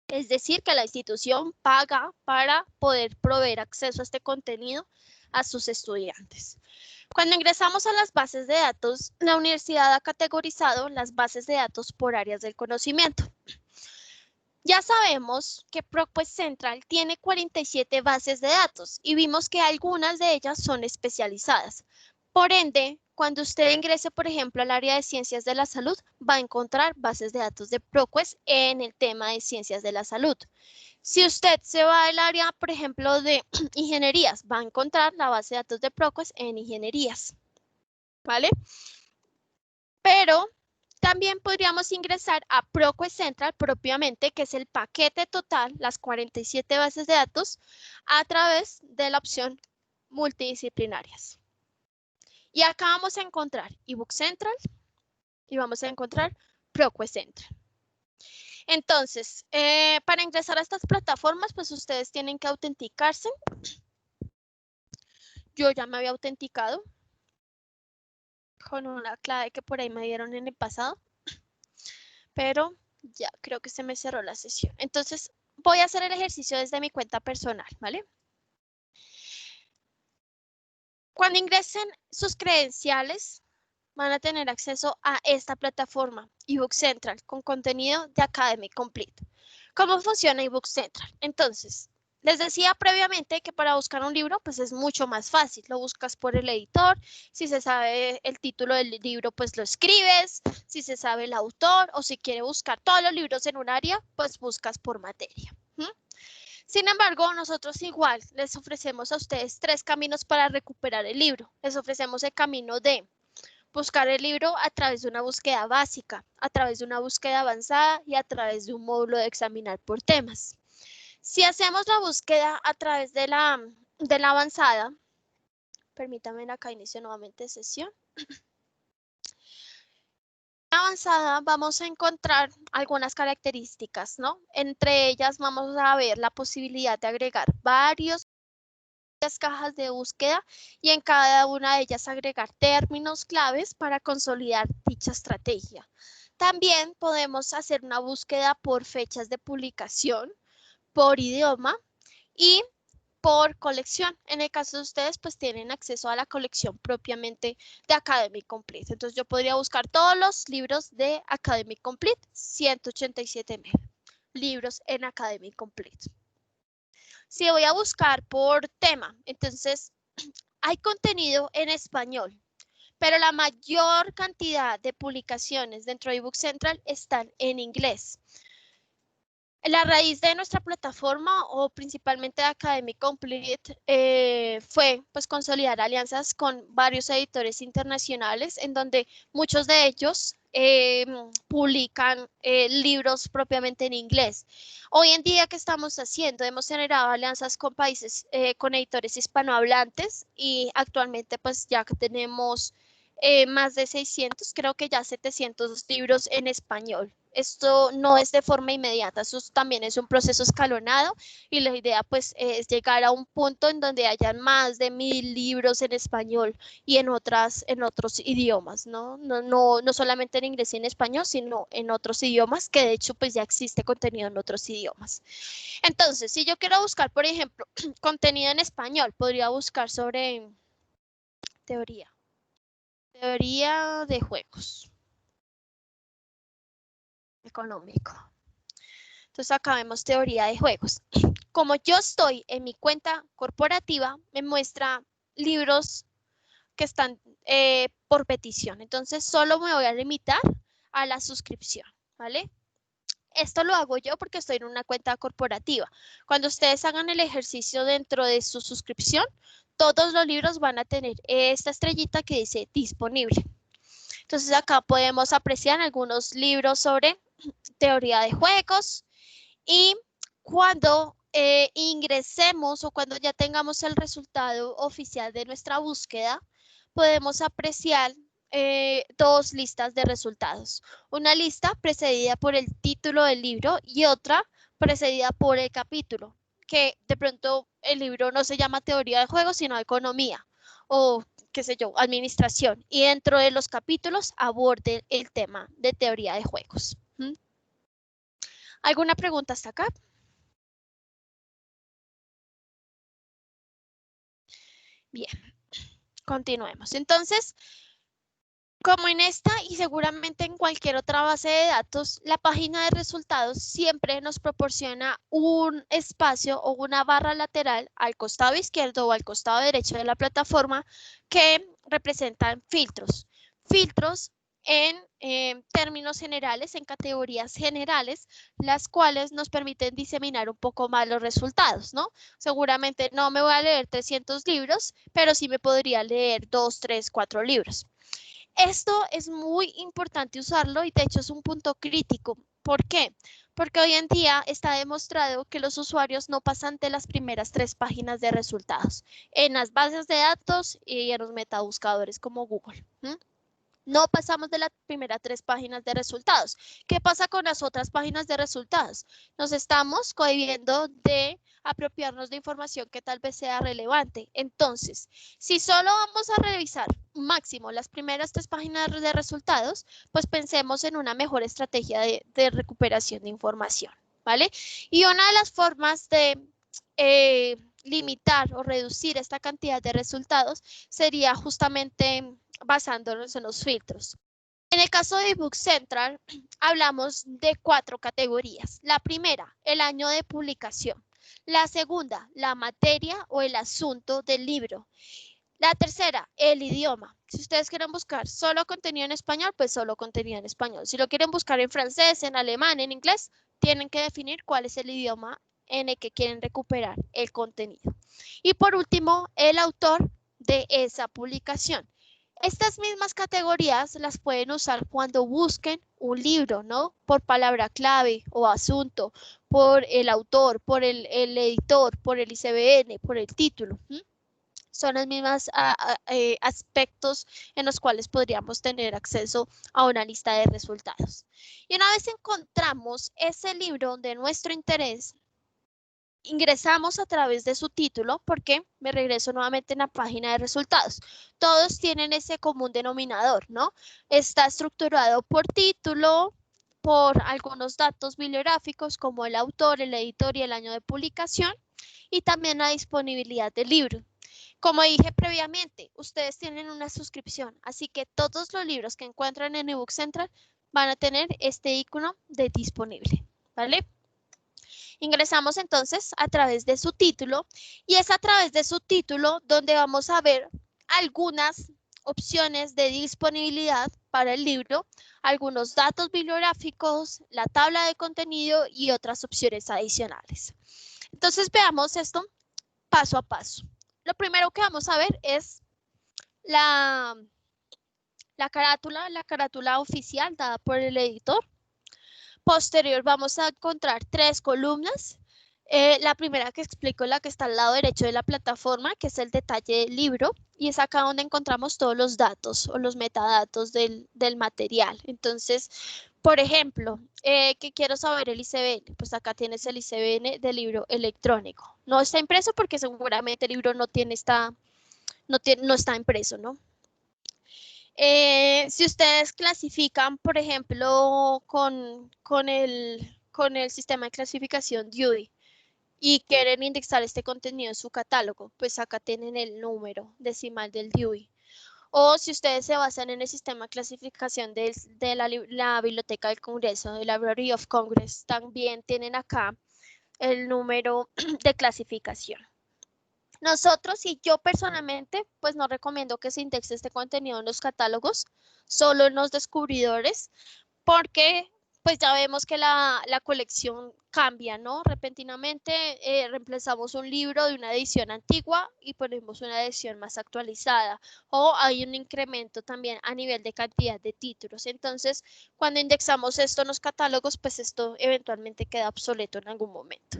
Es decir, que la institución paga para poder proveer acceso a este contenido a sus estudiantes. Cuando ingresamos a las bases de datos, la universidad ha categorizado las bases de datos por áreas del conocimiento. Ya sabemos que ProQuest Central tiene 47 bases de datos y vimos que algunas de ellas son especializadas. Por ende, cuando usted ingrese, por ejemplo, al área de ciencias de la salud, va a encontrar bases de datos de ProQuest en el tema de ciencias de la salud. Si usted se va al área, por ejemplo, de ingenierías, va a encontrar la base de datos de ProQuest en ingenierías, ¿vale? Pero también podríamos ingresar a ProQuest Central propiamente, que es el paquete total, las 47 bases de datos, a través de la opción multidisciplinarias. Y acá vamos a encontrar ebook Central y vamos a encontrar ProQuest Central. Entonces, para ingresar a estas plataformas, pues ustedes tienen que autenticarse. Yo ya me había autenticado con una clave que por ahí me dieron en el pasado, pero ya creo que se me cerró la sesión. Entonces, voy a hacer el ejercicio desde mi cuenta personal, ¿vale? Cuando ingresen sus credenciales, van a tener acceso a esta plataforma, ebook Central, con contenido de Academic Complete. ¿Cómo funciona ebook Central? Entonces, les decía previamente que para buscar un libro, pues es mucho más fácil. Lo buscas por el editor, si se sabe el título del libro, pues lo escribes, si se sabe el autor o si quiere buscar todos los libros en un área, pues buscas por materia. Sin embargo, nosotros igual les ofrecemos a ustedes 3 caminos para recuperar el libro. Les ofrecemos el camino de buscar el libro a través de una búsqueda básica, a través de una búsqueda avanzada y a través de un módulo de examinar por temas. Si hacemos la búsqueda a través de la avanzada, permítanme acá inicio nuevamente sesión. Avanzada vamos a encontrar algunas características, ¿no? Entre ellas vamos a ver la posibilidad de agregar varias cajas de búsqueda y en cada una de ellas agregar términos claves para consolidar dicha estrategia. También podemos hacer una búsqueda por fechas de publicación, por idioma y por colección. En el caso de ustedes, pues tienen acceso a la colección propiamente de Academic Complete. Entonces yo podría buscar todos los libros de Academic Complete, 187.000 libros en Academic Complete. Si voy a buscar por tema, entonces hay contenido en español, pero la mayor cantidad de publicaciones dentro de ebook Central están en inglés. La raíz de nuestra plataforma o principalmente de Academy Complete fue pues consolidar alianzas con varios editores internacionales en donde muchos de ellos publican libros propiamente en inglés. Hoy en día, ¿qué estamos haciendo? Hemos generado alianzas con países, con editores hispanohablantes y actualmente pues ya que tenemos más de 600, creo que ya 700 libros en español. Esto no es de forma inmediata, eso también es un proceso escalonado y la idea pues es llegar a un punto en donde hayan más de 1000 libros en español y en otros idiomas, ¿no? No solamente en inglés y en español, sino en otros idiomas, que de hecho pues ya existe contenido en otros idiomas. Entonces, si yo quiero buscar, por ejemplo, contenido en español, podría buscar sobre teoría de juegos económico. Entonces acá vemos teoría de juegos. Como yo estoy en mi cuenta corporativa, me muestra libros que están por petición. Entonces solo me voy a limitar a la suscripción, ¿vale? Esto lo hago yo porque estoy en una cuenta corporativa. Cuando ustedes hagan el ejercicio dentro de su suscripción, todos los libros van a tener esta estrellita que dice disponible. Entonces acá podemos apreciar algunos libros sobre teoría de juegos y cuando ingresemos o cuando ya tengamos el resultado oficial de nuestra búsqueda, podemos apreciar dos listas de resultados. Una lista precedida por el título del libro y otra precedida por el capítulo, que de pronto el libro no se llama teoría de juegos, sino economía o qué sé yo, administración. Y dentro de los capítulos aborde el tema de teoría de juegos. ¿Alguna pregunta hasta acá? Bien, continuemos. Entonces, como en esta y seguramente en cualquier otra base de datos, la página de resultados siempre nos proporciona un espacio o una barra lateral al costado izquierdo o al costado derecho de la plataforma que representan filtros. Filtros en términos generales, en categorías generales, las cuales nos permiten diseminar un poco más los resultados, ¿no? Seguramente no me voy a leer 300 libros, pero sí me podría leer 2, 3, 4 libros. Esto es muy importante usarlo y de hecho es un punto crítico. ¿Por qué? Porque hoy en día está demostrado que los usuarios no pasan de las primeras 3 páginas de resultados en las bases de datos y en los metabuscadores como Google. No pasamos de las primeras 3 páginas de resultados. ¿Qué pasa con las otras páginas de resultados? Nos estamos cohibiendo de apropiarnos de información que tal vez sea relevante. Entonces, si solo vamos a revisar máximo las primeras 3 páginas de resultados, pues pensemos en una mejor estrategia de recuperación de información, ¿vale? Y una de las formas de limitar o reducir esta cantidad de resultados sería justamente basándonos en los filtros. En el caso de Book Central, hablamos de 4 categorías. La primera, el año de publicación. La segunda, la materia o el asunto del libro. La tercera, el idioma. Si ustedes quieren buscar solo contenido en español, pues solo contenido en español. Si lo quieren buscar en francés, en alemán, en inglés, tienen que definir cuál es el idioma en el que quieren recuperar el contenido. Y por último, el autor de esa publicación. Estas mismas categorías las pueden usar cuando busquen un libro, ¿no? Por palabra clave o asunto, por el autor, por el editor, por el ISBN, por el título. Son los mismos aspectos en los cuales podríamos tener acceso a una lista de resultados. Y una vez encontramos ese libro de nuestro interés, ingresamos a través de su título, porque me regreso nuevamente en la página de resultados. Todos tienen ese común denominador, ¿no? Está estructurado por título, por algunos datos bibliográficos como el autor, el editor y el año de publicación, y también la disponibilidad del libro. Como dije previamente, ustedes tienen una suscripción, así que todos los libros que encuentran en eBook Central van a tener este icono de disponible, ¿vale? Ingresamos entonces a través de su título y es a través de su título donde vamos a ver algunas opciones de disponibilidad para el libro, algunos datos bibliográficos, la tabla de contenido y otras opciones adicionales. Entonces veamos esto paso a paso. Lo primero que vamos a ver es la carátula oficial dada por el editor. Posterior vamos a encontrar 3 columnas. La primera que explico es la que está al lado derecho de la plataforma, que es el detalle del libro, y es acá donde encontramos todos los datos o los metadatos del material. Entonces, por ejemplo, ¿qué quiero saber el ISBN? Pues acá tienes el ISBN del libro electrónico. No está impreso porque seguramente el libro no está impreso, ¿no? Si ustedes clasifican, por ejemplo, con el sistema de clasificación Dewey y quieren indexar este contenido en su catálogo, pues acá tienen el número decimal del Dewey. O si ustedes se basan en el sistema de clasificación de la Biblioteca del Congreso, de la Library of Congress, también tienen acá el número de clasificación. Nosotros y yo personalmente, pues no recomiendo que se indexe este contenido en los catálogos, solo en los descubridores, porque pues ya vemos que la colección cambia, ¿no? Repentinamente reemplazamos un libro de una edición antigua y ponemos una edición más actualizada, o hay un incremento también a nivel de cantidad de títulos. Entonces, cuando indexamos esto en los catálogos, pues esto eventualmente queda obsoleto en algún momento.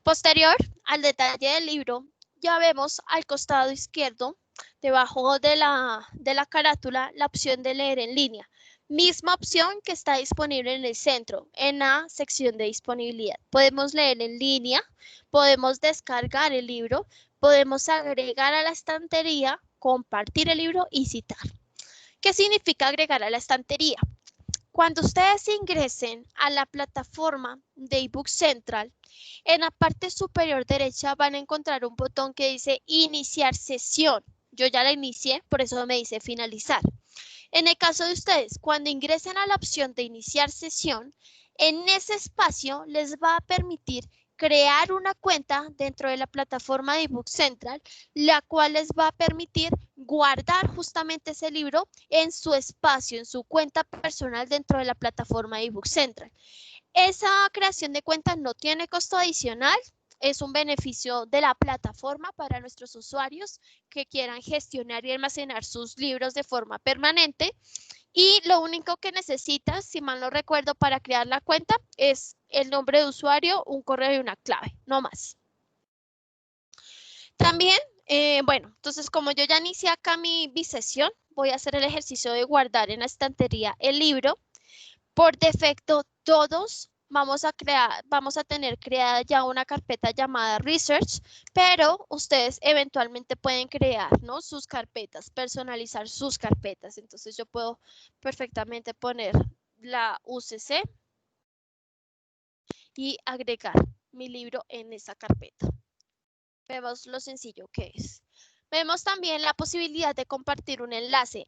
Posterior al detalle del libro, ya vemos al costado izquierdo, debajo de la carátula, la opción de leer en línea. Misma opción que está disponible en el centro, en la sección de disponibilidad. Podemos leer en línea, podemos descargar el libro, podemos agregar a la estantería, compartir el libro y citar. ¿Qué significa agregar a la estantería? Cuando ustedes ingresen a la plataforma de eBook Central, en la parte superior derecha van a encontrar un botón que dice iniciar sesión. Yo ya la inicié, por eso me dice finalizar. En el caso de ustedes, cuando ingresen a la opción de iniciar sesión, en ese espacio les va a permitir crear una cuenta dentro de la plataforma de eBook Central, la cual les va a permitir guardar justamente ese libro en su espacio, en su cuenta personal dentro de la plataforma de eBook Central. Esa creación de cuenta no tiene costo adicional, es un beneficio de la plataforma para nuestros usuarios que quieran gestionar y almacenar sus libros de forma permanente. Y lo único que necesitas, si mal no recuerdo, para crear la cuenta es el nombre de usuario, un correo y una clave, no más. También, bueno, entonces como yo ya inicié acá mi sesión, voy a hacer el ejercicio de guardar en la estantería el libro. Por defecto, todos vamos a tener creada ya una carpeta llamada Research, pero ustedes eventualmente pueden crear, ¿no?, sus carpetas, personalizar sus carpetas. Entonces yo puedo perfectamente poner la UCC y agregar mi libro en esa carpeta. Vemos lo sencillo que es. Vemos también la posibilidad de compartir un enlace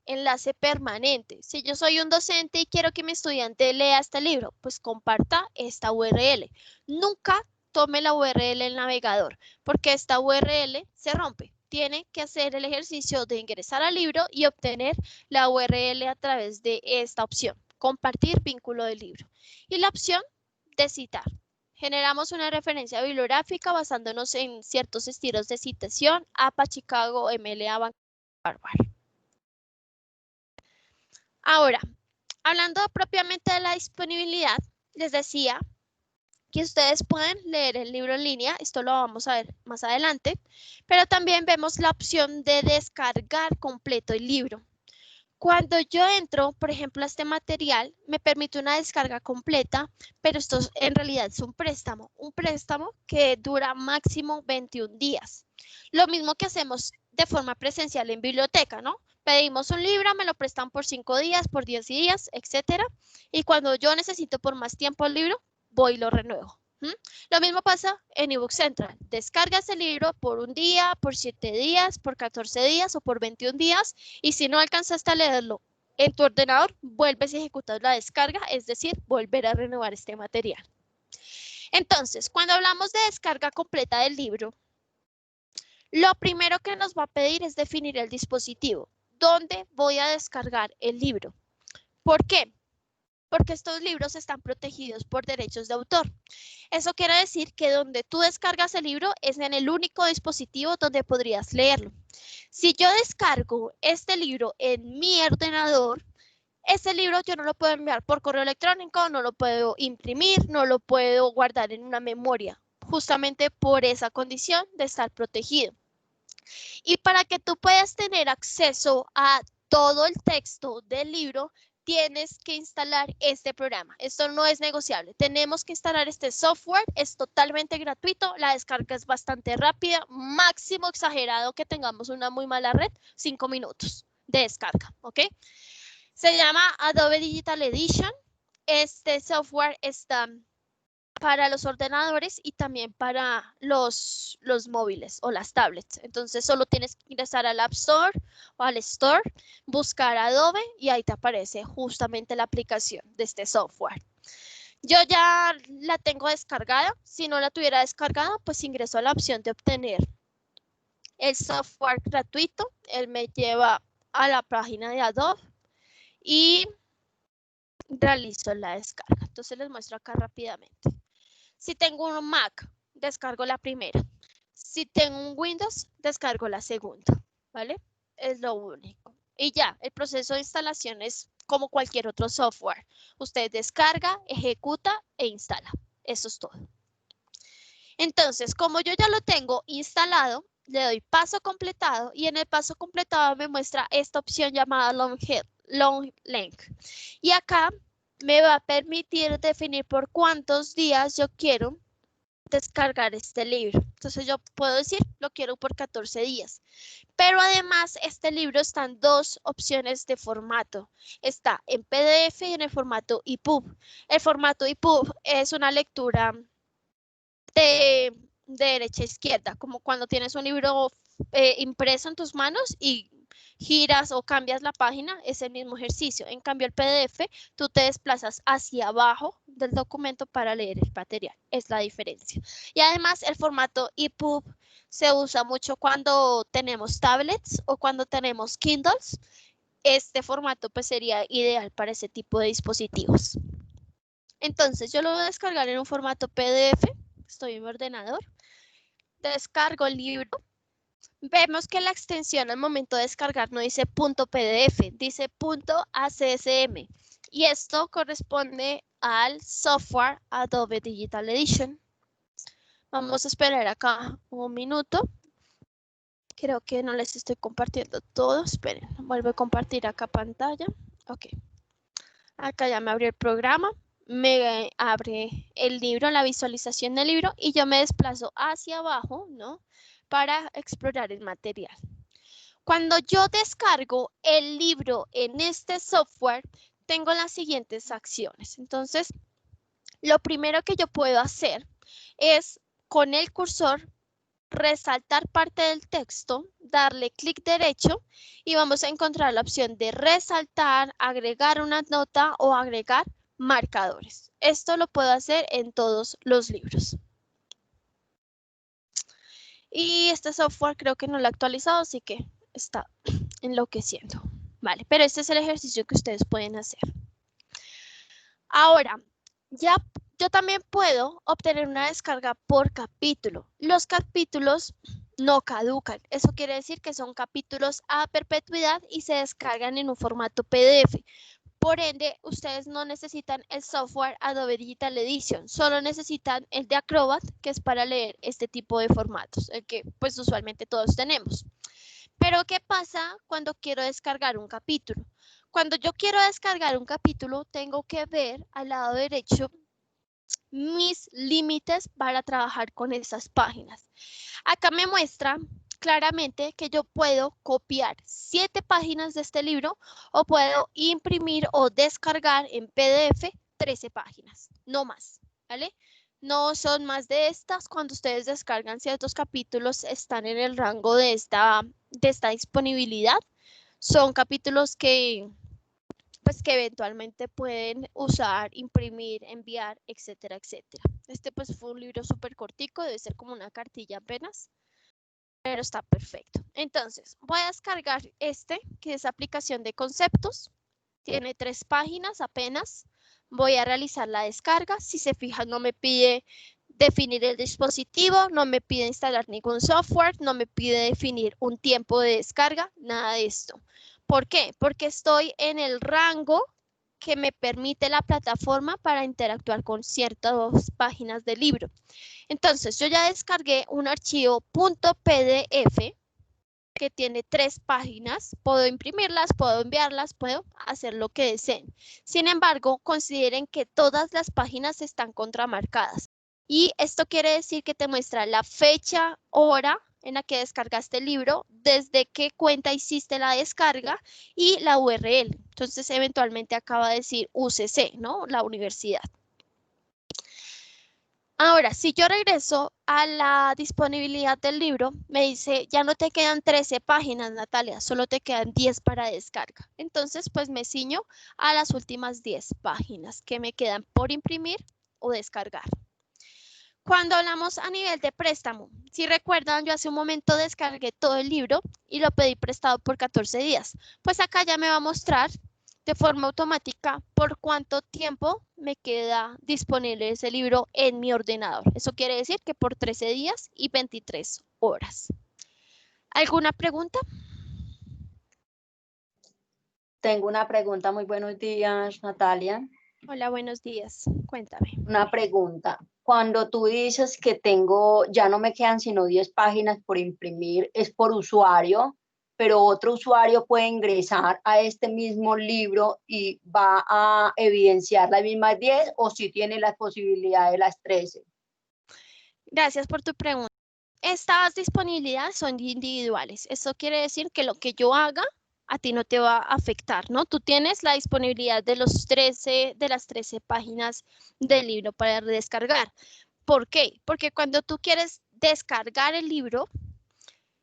permanente. Si yo soy un docente y quiero que mi estudiante lea este libro, pues comparta esta URL. Nunca tome la URL del navegador, porque esta URL se rompe. Tiene que hacer el ejercicio de ingresar al libro y obtener la URL a través de esta opción, compartir vínculo del libro. Y la opción de citar. Generamos una referencia bibliográfica basándonos en ciertos estilos de citación, APA, Chicago, MLA, Harvard. Ahora, hablando propiamente de la disponibilidad, les decía que ustedes pueden leer el libro en línea, esto lo vamos a ver más adelante, pero también vemos la opción de descargar completo el libro. Cuando yo entro, por ejemplo, a este material, me permite una descarga completa, pero esto en realidad es un préstamo que dura máximo 21 días. Lo mismo que hacemos de forma presencial en biblioteca, ¿no? Pedimos un libro, me lo prestan por 5 días, por 10 días, etcétera. Y cuando yo necesito por más tiempo el libro, voy y lo renuevo. Lo mismo pasa en eBook Central. Descargas el libro por un día, por 7 días, por 14 días o por 21 días. Y si no alcanzaste a leerlo en tu ordenador, vuelves a ejecutar la descarga, es decir, volver a renovar este material. Entonces, cuando hablamos de descarga completa del libro, lo primero que nos va a pedir es definir el dispositivo. dónde voy a descargar el libro. ¿Por qué? Porque estos libros están protegidos por derechos de autor. Eso quiere decir que donde tú descargas el libro es en el único dispositivo donde podrías leerlo. Si yo descargo este libro en mi ordenador, ese libro yo no lo puedo enviar por correo electrónico, no lo puedo imprimir, no lo puedo guardar en una memoria, justamente por esa condición de estar protegido. Y para que tú puedas tener acceso a todo el texto del libro, tienes que instalar este programa. Esto no es negociable. Tenemos que instalar este software. Es totalmente gratuito. La descarga es bastante rápida. Máximo exagerado que tengamos una muy mala red, 5 minutos de descarga, ¿ok? Se llama Adobe Digital Edition. Este software está para los ordenadores y también para los móviles o las tablets. Entonces solo tienes que ingresar al App Store o al Store, buscar Adobe y ahí te aparece justamente la aplicación de este software. Yo ya la tengo descargada. Si no la tuviera descargada, pues ingreso a la opción de obtener el software gratuito. Él me lleva a la página de Adobe y realizo la descarga. Entonces les muestro acá rápidamente. Si tengo un Mac, descargo la primera. Si tengo un Windows, descargo la segunda, ¿vale? Es lo único. Y ya, el proceso de instalación es como cualquier otro software. Usted descarga, ejecuta e instala. Eso es todo. Entonces, como yo ya lo tengo instalado, le doy paso completado y en el paso completado me muestra esta opción llamada Long Length. Y acá me va a permitir definir por cuántos días yo quiero descargar este libro. Entonces yo puedo decir, lo quiero por 14 días. Pero además este libro está en dos opciones de formato. Está en PDF y en el formato EPUB. El formato EPUB es una lectura de derecha a izquierda, como cuando tienes un libro impreso en tus manos y giras o cambias la página, es el mismo ejercicio. En cambio, el PDF, tú te desplazas hacia abajo del documento para leer el material. Es la diferencia. Y además, el formato EPUB se usa mucho cuando tenemos tablets o cuando tenemos Kindles. Este formato pues sería ideal para ese tipo de dispositivos. Entonces, yo lo voy a descargar en un formato PDF. Estoy en mi ordenador. Descargo el libro. Vemos que la extensión al momento de descargar no dice .pdf, dice .acsm. Y esto corresponde al software Adobe Digital Edition. Vamos a esperar acá un minuto. Creo que no les estoy compartiendo todo. Esperen, vuelvo a compartir acá pantalla. Ok. Acá ya me abrió el programa. Me abre el libro, la visualización del libro y yo me desplazo hacia abajo, ¿no? Para explorar el material. Cuando yo descargo el libro en este software, tengo las siguientes acciones. Entonces, lo primero que yo puedo hacer es con el cursor resaltar parte del texto, darle clic derecho y vamos a encontrar la opción de resaltar, agregar una nota o agregar marcadores. Esto lo puedo hacer en todos los libros. Y este software creo que no lo he actualizado, así que está enloqueciendo. Vale, pero este es el ejercicio que ustedes pueden hacer. Ahora, ya yo también puedo obtener una descarga por capítulo. Los capítulos no caducan. Eso quiere decir que son capítulos a perpetuidad y se descargan en un formato PDF. Por ende, ustedes no necesitan el software Adobe Digital Edition, solo necesitan el de Acrobat, que es para leer este tipo de formatos, el que pues usualmente todos tenemos. Pero ¿qué pasa cuando quiero descargar un capítulo? Cuando yo quiero descargar un capítulo, tengo que ver al lado derecho mis límites para trabajar con esas páginas. Acá me muestra claramente que yo puedo copiar 7 páginas de este libro o puedo imprimir o descargar en PDF 13 páginas, no más, ¿vale? No son más de estas. Cuando ustedes descargan ciertos capítulos están en el rango de esta disponibilidad. Son capítulos que pues que eventualmente pueden usar, imprimir, enviar, etcétera, etcétera. Este pues fue un libro súper cortico, debe ser como una cartilla apenas. pero está perfecto. Entonces, voy a descargar este, que es aplicación de conceptos. Tiene 3 páginas apenas. Voy a realizar la descarga. Si se fijan, no me pide definir el dispositivo, no me pide instalar ningún software, no me pide definir un tiempo de descarga, nada de esto. ¿Por qué? Porque estoy en el rango que me permite la plataforma para interactuar con ciertas páginas del libro. Entonces, yo ya descargué un archivo .pdf que tiene 3 páginas, puedo imprimirlas, puedo enviarlas, puedo hacer lo que deseen. Sin embargo, consideren que todas las páginas están contramarcadas. Y esto quiere decir que te muestra la fecha, hora en la que descargaste el libro, desde qué cuenta hiciste la descarga y la URL. Entonces, eventualmente acaba de decir UCC, ¿no? La universidad. Ahora, si yo regreso a la disponibilidad del libro, me dice, ya no te quedan 13 páginas, Natalia, solo te quedan 10 para descarga. Entonces, pues me ciño a las últimas 10 páginas que me quedan por imprimir o descargar. Cuando hablamos a nivel de préstamo, si recuerdan, yo hace un momento descargué todo el libro y lo pedí prestado por 14 días. Pues acá ya me va a mostrar de forma automática por cuánto tiempo me queda disponible ese libro en mi ordenador. Eso quiere decir que por 13 días y 23 horas. ¿Alguna pregunta? Tengo una pregunta. Muy buenos días, Natalia. Hola, buenos días. Cuéntame. Una pregunta. Cuando tú dices que ya no me quedan sino 10 páginas por imprimir, es por usuario, pero otro usuario puede ingresar a este mismo libro y va a evidenciar las mismas 10 o si tiene la posibilidad de las 13. Gracias por tu pregunta. Estas disponibilidades son individuales. Eso quiere decir que lo que yo haga a ti no te va a afectar, ¿no? Tú tienes la disponibilidad de las 13 páginas del libro para descargar. ¿Por qué? Porque cuando tú quieres descargar el libro,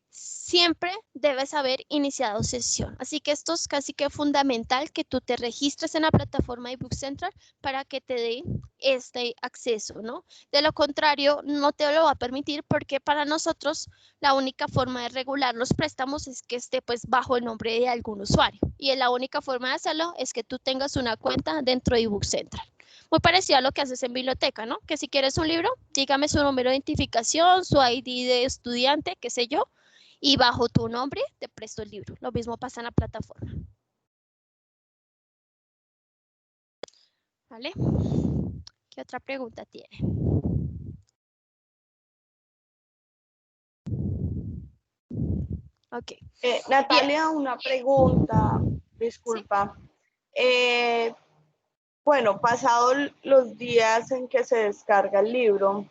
siempre debes haber iniciado sesión. Así que esto es casi que fundamental que tú te registres en la plataforma de Book Central para que te dé este acceso, ¿no? De lo contrario, no te lo va a permitir porque para nosotros la única forma de regular los préstamos es que esté pues bajo el nombre de algún usuario. Y la única forma de hacerlo es que tú tengas una cuenta dentro de Book Central. Muy parecido a lo que haces en biblioteca, ¿no? Que si quieres un libro, dígame su número de identificación, su ID de estudiante, qué sé yo, y bajo tu nombre te presto el libro. Lo mismo pasa en la plataforma. ¿Vale? ¿Qué otra pregunta tiene? Ok. Natalia, una pregunta, ¿Sí? disculpa. Bueno, pasados los días en que se descarga el libro,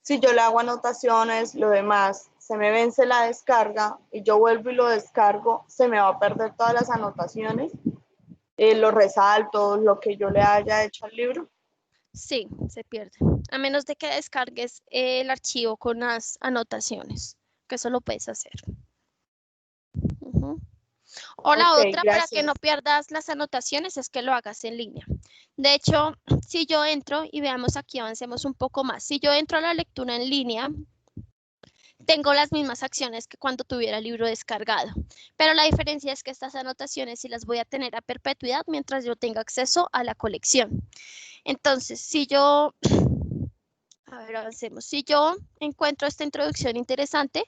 si yo le hago anotaciones, lo demás, se me vence la descarga y yo vuelvo y lo descargo, se me va a perder todas las anotaciones, los resaltos, lo que yo le haya hecho al libro. Sí, se pierde. A menos de que descargues el archivo con las anotaciones, que eso lo puedes hacer. O la otra, para que no Gracias. pierdas las anotaciones, es que lo hagas en línea. De hecho, si yo entro y veamos aquí, avancemos un poco más. Si yo entro a la lectura en línea, tengo las mismas acciones que cuando tuviera el libro descargado, pero la diferencia es que estas anotaciones sí las voy a tener a perpetuidad mientras yo tenga acceso a la colección. Entonces, si yo, a ver, avancemos, si yo encuentro esta introducción interesante,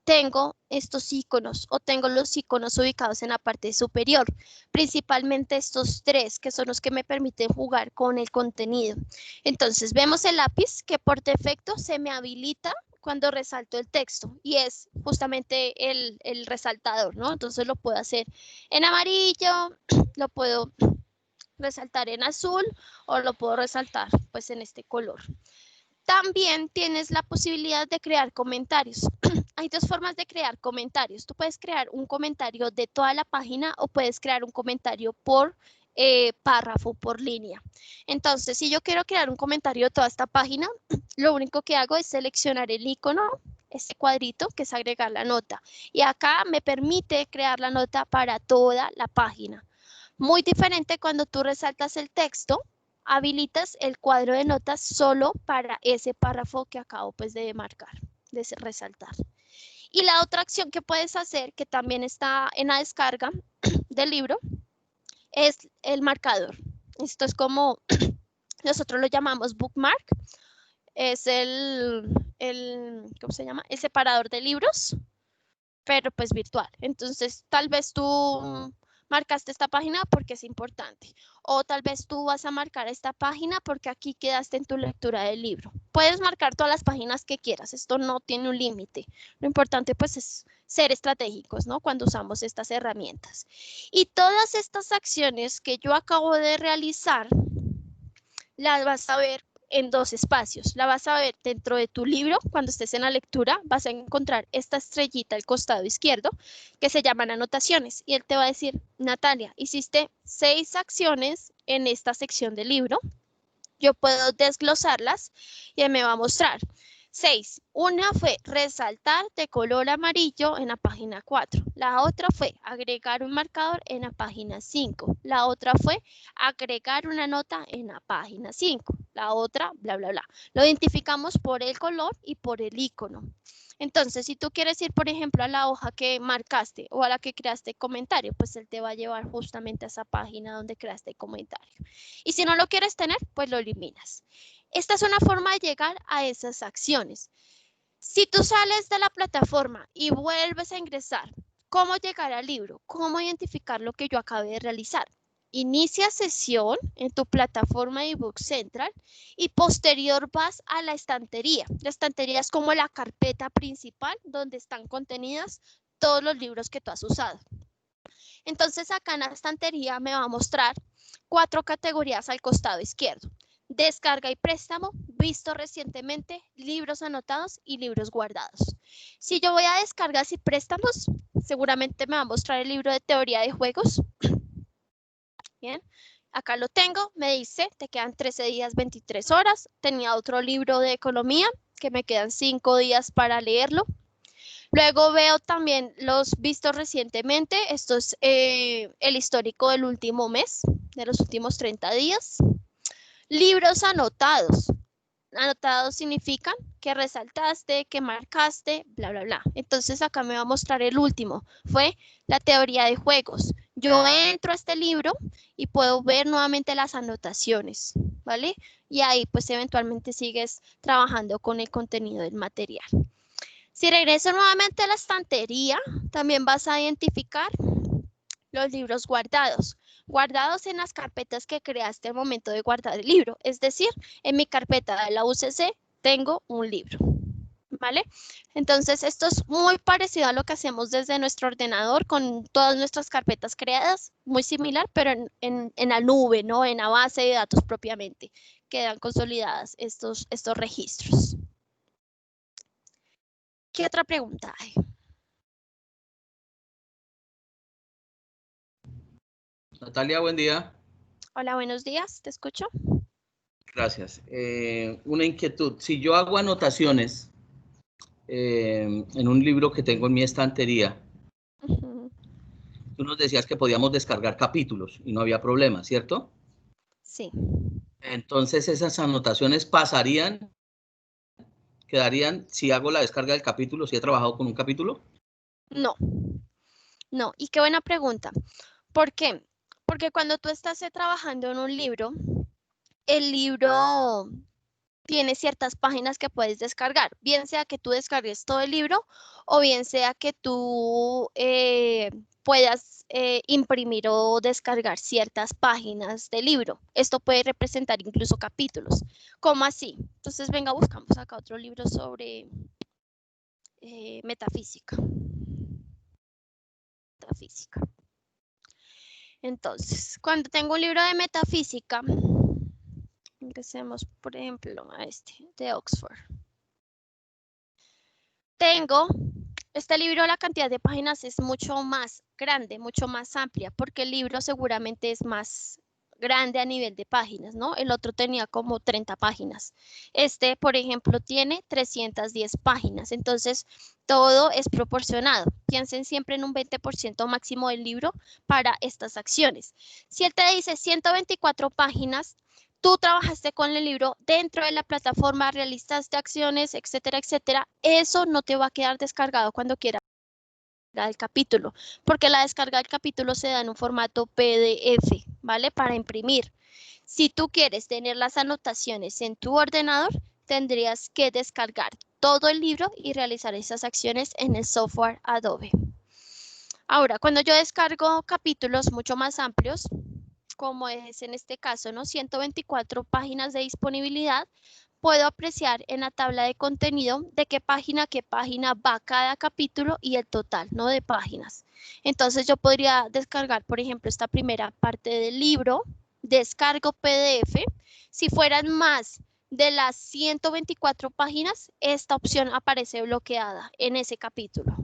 tengo estos iconos o tengo los iconos ubicados en la parte superior, principalmente estos 3 que son los que me permiten jugar con el contenido. Entonces vemos el lápiz que por defecto se me habilita cuando resalto el texto y es justamente el resaltador, ¿no? Entonces lo puedo hacer en amarillo, lo puedo resaltar en azul o lo puedo resaltar pues en este color. También tienes la posibilidad de crear comentarios. Hay 2 formas de crear comentarios. Tú puedes crear un comentario de toda la página o puedes crear un comentario por párrafo, por línea. Entonces, si yo quiero crear un comentario de toda esta página, lo único que hago es seleccionar el icono, este cuadrito, que es agregar la nota. Y acá me permite crear la nota para toda la página. Muy diferente cuando tú resaltas el texto, habilitas el cuadro de notas solo para ese párrafo que acabo pues de marcar, de resaltar. Y la otra acción que puedes hacer, que también está en la descarga del libro, es el marcador. Esto es como, nosotros lo llamamos bookmark, es ¿cómo se llama? El separador de libros, pero pues virtual. Entonces, tal vez tú marcaste esta página porque es importante, o tal vez tú vas a marcar esta página porque aquí quedaste en tu lectura del libro. Puedes marcar todas las páginas que quieras, esto no tiene un límite. Lo importante pues es ser estratégicos, ¿no? Cuando usamos estas herramientas. Y todas estas acciones que yo acabo de realizar, las vas a ver en dos espacios. La vas a ver dentro de tu libro, cuando estés en la lectura, vas a encontrar esta estrellita al costado izquierdo que se llaman anotaciones y él te va a decir, Natalia, hiciste 6 acciones en esta sección del libro. Yo puedo desglosarlas y él me va a mostrar 6. Una fue resaltar de color amarillo en la página 4. La otra fue agregar un marcador en la página 5. La otra fue agregar una nota en la página 5. La otra, bla, bla, bla. Lo identificamos por el color y por el icono. Entonces, si tú quieres ir, por ejemplo, a la hoja que marcaste o a la que creaste comentario, pues él te va a llevar justamente a esa página donde creaste comentario. Y si no lo quieres tener, pues lo eliminas. Esta es una forma de llegar a esas acciones. Si tú sales de la plataforma y vuelves a ingresar, ¿cómo llegar al libro? ¿Cómo identificar lo que yo acabé de realizar? Inicia sesión en tu plataforma de eBook Central y posterior vas a la estantería. La estantería es como la carpeta principal donde están contenidas todos los libros que tú has usado. Entonces acá en la estantería me va a mostrar 4 categorías al costado izquierdo. Descarga y préstamo, visto recientemente, libros anotados y libros guardados. Si yo voy a descargas y préstamos, seguramente me va a mostrar el libro de teoría de juegos. Bien, acá lo tengo, me dice, te quedan 13 días, 23 horas. Tenía otro libro de economía, que me quedan 5 días para leerlo. Luego veo también los vistos recientemente. Esto es el histórico del último mes, de los últimos 30 días. Libros anotados. Anotados significan que resaltaste, que marcaste, bla, bla, bla. Entonces acá me va a mostrar el último. Fue la teoría de juegos. Yo entro a este libro y puedo ver nuevamente las anotaciones, ¿vale? Y ahí pues eventualmente sigues trabajando con el contenido del material. Si regreso nuevamente a la estantería, también vas a identificar los libros guardados. Guardados en las carpetas que creaste al momento de guardar el libro. Es decir, en mi carpeta de la UCC tengo un libro, ¿vale? Entonces, esto es muy parecido a lo que hacemos desde nuestro ordenador con todas nuestras carpetas creadas, muy similar, pero en la nube, ¿no? En la base de datos propiamente. Quedan consolidadas estos registros. ¿Qué otra pregunta hay? Natalia, buen día. Hola, buenos días, ¿te escucho? Gracias. Una inquietud. Si yo hago anotaciones en un libro que tengo en mi estantería, tú nos decías que podíamos descargar capítulos y no había problema, ¿cierto? Sí. Entonces esas anotaciones quedarían si hago la descarga del capítulo, si he trabajado con un capítulo. No, no. Y qué buena pregunta. ¿Por qué? Porque cuando tú estás trabajando en un libro, el libro tiene ciertas páginas que puedes descargar, bien sea que tú descargues todo el libro o bien sea que tú puedas imprimir o descargar ciertas páginas del libro. Esto puede representar incluso capítulos. ¿Cómo así? Entonces, venga, buscamos acá otro libro sobre metafísica. Metafísica. Entonces, cuando tengo un libro de metafísica, ingresemos, por ejemplo, a este de Oxford. Tengo este libro, la cantidad de páginas es mucho más grande, mucho más amplia, porque el libro seguramente es más grande a nivel de páginas, ¿no? El otro tenía como 30 páginas. Este, por ejemplo, tiene 310 páginas, entonces todo es proporcionado. Piensen siempre en un 20% máximo del libro para estas acciones. Si él te dice 124 páginas, tú trabajaste con el libro dentro de la plataforma, realizaste acciones, etcétera, etcétera, eso no te va a quedar descargado cuando quieras el capítulo, porque la descarga del capítulo se da en un formato PDF, ¿vale? Para imprimir. Si tú quieres tener las anotaciones en tu ordenador, tendrías que descargar todo el libro y realizar esas acciones en el software Adobe. Ahora, cuando yo descargo capítulos mucho más amplios, como es en este caso, ¿no? 124 páginas de disponibilidad, puedo apreciar en la tabla de contenido de qué página va cada capítulo y el total, ¿no? De páginas. Entonces yo podría descargar, por ejemplo, esta primera parte del libro, descargo PDF. Si fueran más de las 124 páginas, esta opción aparece bloqueada en ese capítulo.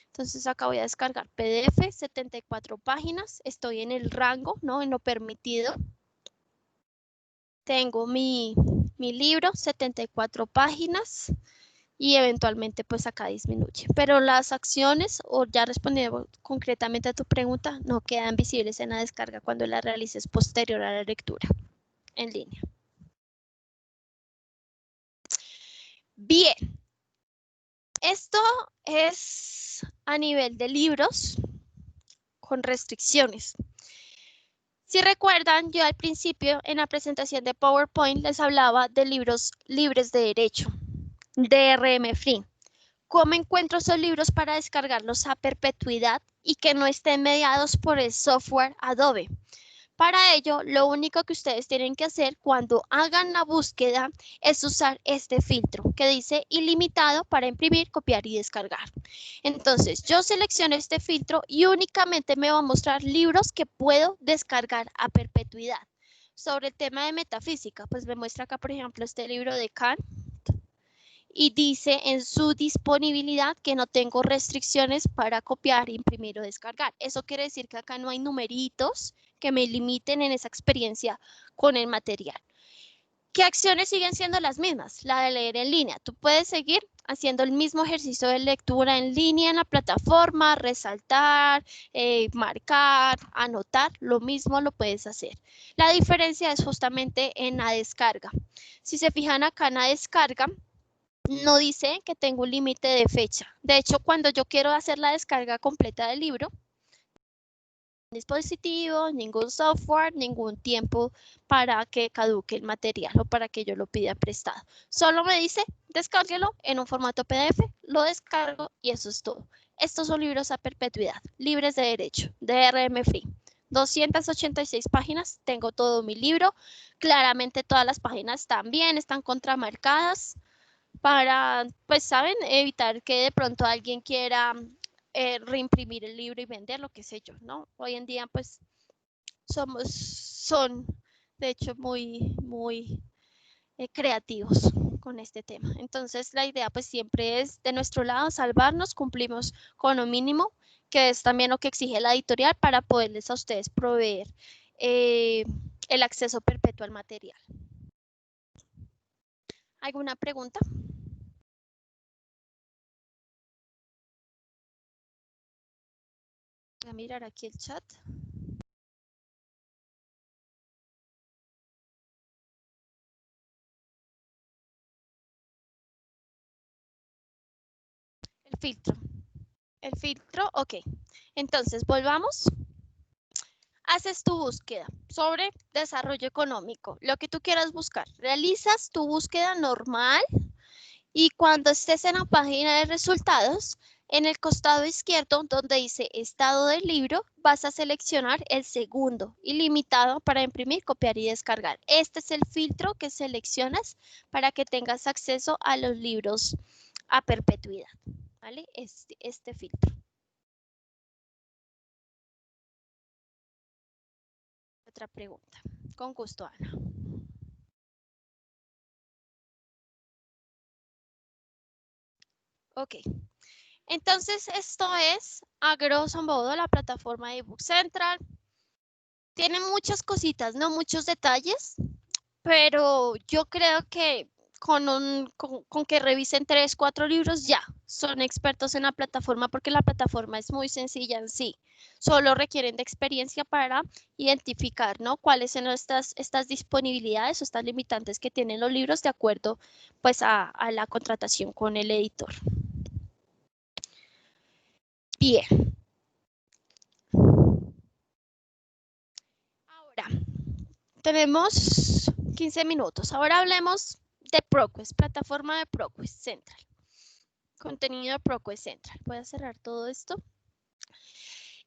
Entonces acá voy a descargar PDF, 74 páginas, estoy en el rango, ¿no? En lo permitido. Tengo mi libro, 74 páginas, y eventualmente pues acá disminuye. Pero las acciones, o ya respondiendo concretamente a tu pregunta, no quedan visibles en la descarga cuando la realices posterior a la lectura en línea. Bien, esto es a nivel de libros con restricciones. Si recuerdan, yo al principio en la presentación de PowerPoint les hablaba de libros libres de derecho, DRM Free. ¿Cómo encuentro esos libros para descargarlos a perpetuidad y que no estén mediados por el software Adobe? Para ello, lo único que ustedes tienen que hacer cuando hagan la búsqueda es usar este filtro que dice ilimitado para imprimir, copiar y descargar. Entonces, yo selecciono este filtro y únicamente me va a mostrar libros que puedo descargar a perpetuidad. Sobre el tema de metafísica, pues me muestra acá, por ejemplo, este libro de Kant y dice en su disponibilidad que no tengo restricciones para copiar, imprimir o descargar. Eso quiere decir que acá no hay numeritos que me limiten en esa experiencia con el material. ¿Qué acciones siguen siendo las mismas? La de leer en línea. Tú puedes seguir haciendo el mismo ejercicio de lectura en línea en la plataforma, resaltar, marcar, anotar, lo mismo lo puedes hacer. La diferencia es justamente en la descarga. Si se fijan acá en la descarga, no dice que tengo un límite de fecha. De hecho, cuando yo quiero hacer la descarga completa del libro, dispositivo, ningún software, ningún tiempo para que caduque el material o para que yo lo pida prestado. Solo me dice, descárguelo en un formato PDF, lo descargo y eso es todo. Estos son libros a perpetuidad, libres de derecho, DRM Free. 286 páginas, tengo todo mi libro. Claramente todas las páginas también están contramarcadas para, pues, ¿saben? Evitar que de pronto alguien quiera reimprimir el libro y venderlo, qué sé yo, ¿no? Hoy en día, pues, son, de hecho, muy creativos con este tema. Entonces, la idea, pues, siempre es de nuestro lado salvarnos, cumplimos con lo mínimo, que es también lo que exige la editorial para poderles a ustedes proveer el acceso perpetuo al material. ¿Alguna pregunta? Voy a mirar aquí el chat. El filtro, ok. Entonces, volvamos. Haces tu búsqueda sobre desarrollo económico, lo que tú quieras buscar. Realizas tu búsqueda normal y cuando estés en la página de resultados, en el costado izquierdo donde dice estado del libro, vas a seleccionar el segundo, ilimitado para imprimir, copiar y descargar. Este es el filtro que seleccionas para que tengas acceso a los libros a perpetuidad, ¿vale? Este filtro. Otra pregunta. Con gusto, Ana. Ok. Entonces, esto es, a grosso modo, la plataforma de Book Central. Tiene muchas cositas, no muchos detalles, pero yo creo que con que revisen 3, 4 libros ya son expertos en la plataforma porque la plataforma es muy sencilla en sí. Solo requieren de experiencia para identificar, ¿no? Cuáles son estas disponibilidades o estas limitantes que tienen los libros de acuerdo pues a la contratación con el editor. Bien. Ahora, tenemos 15 minutos. Ahora hablemos de ProQuest, plataforma de ProQuest Central. Contenido de ProQuest Central. Voy a cerrar todo esto.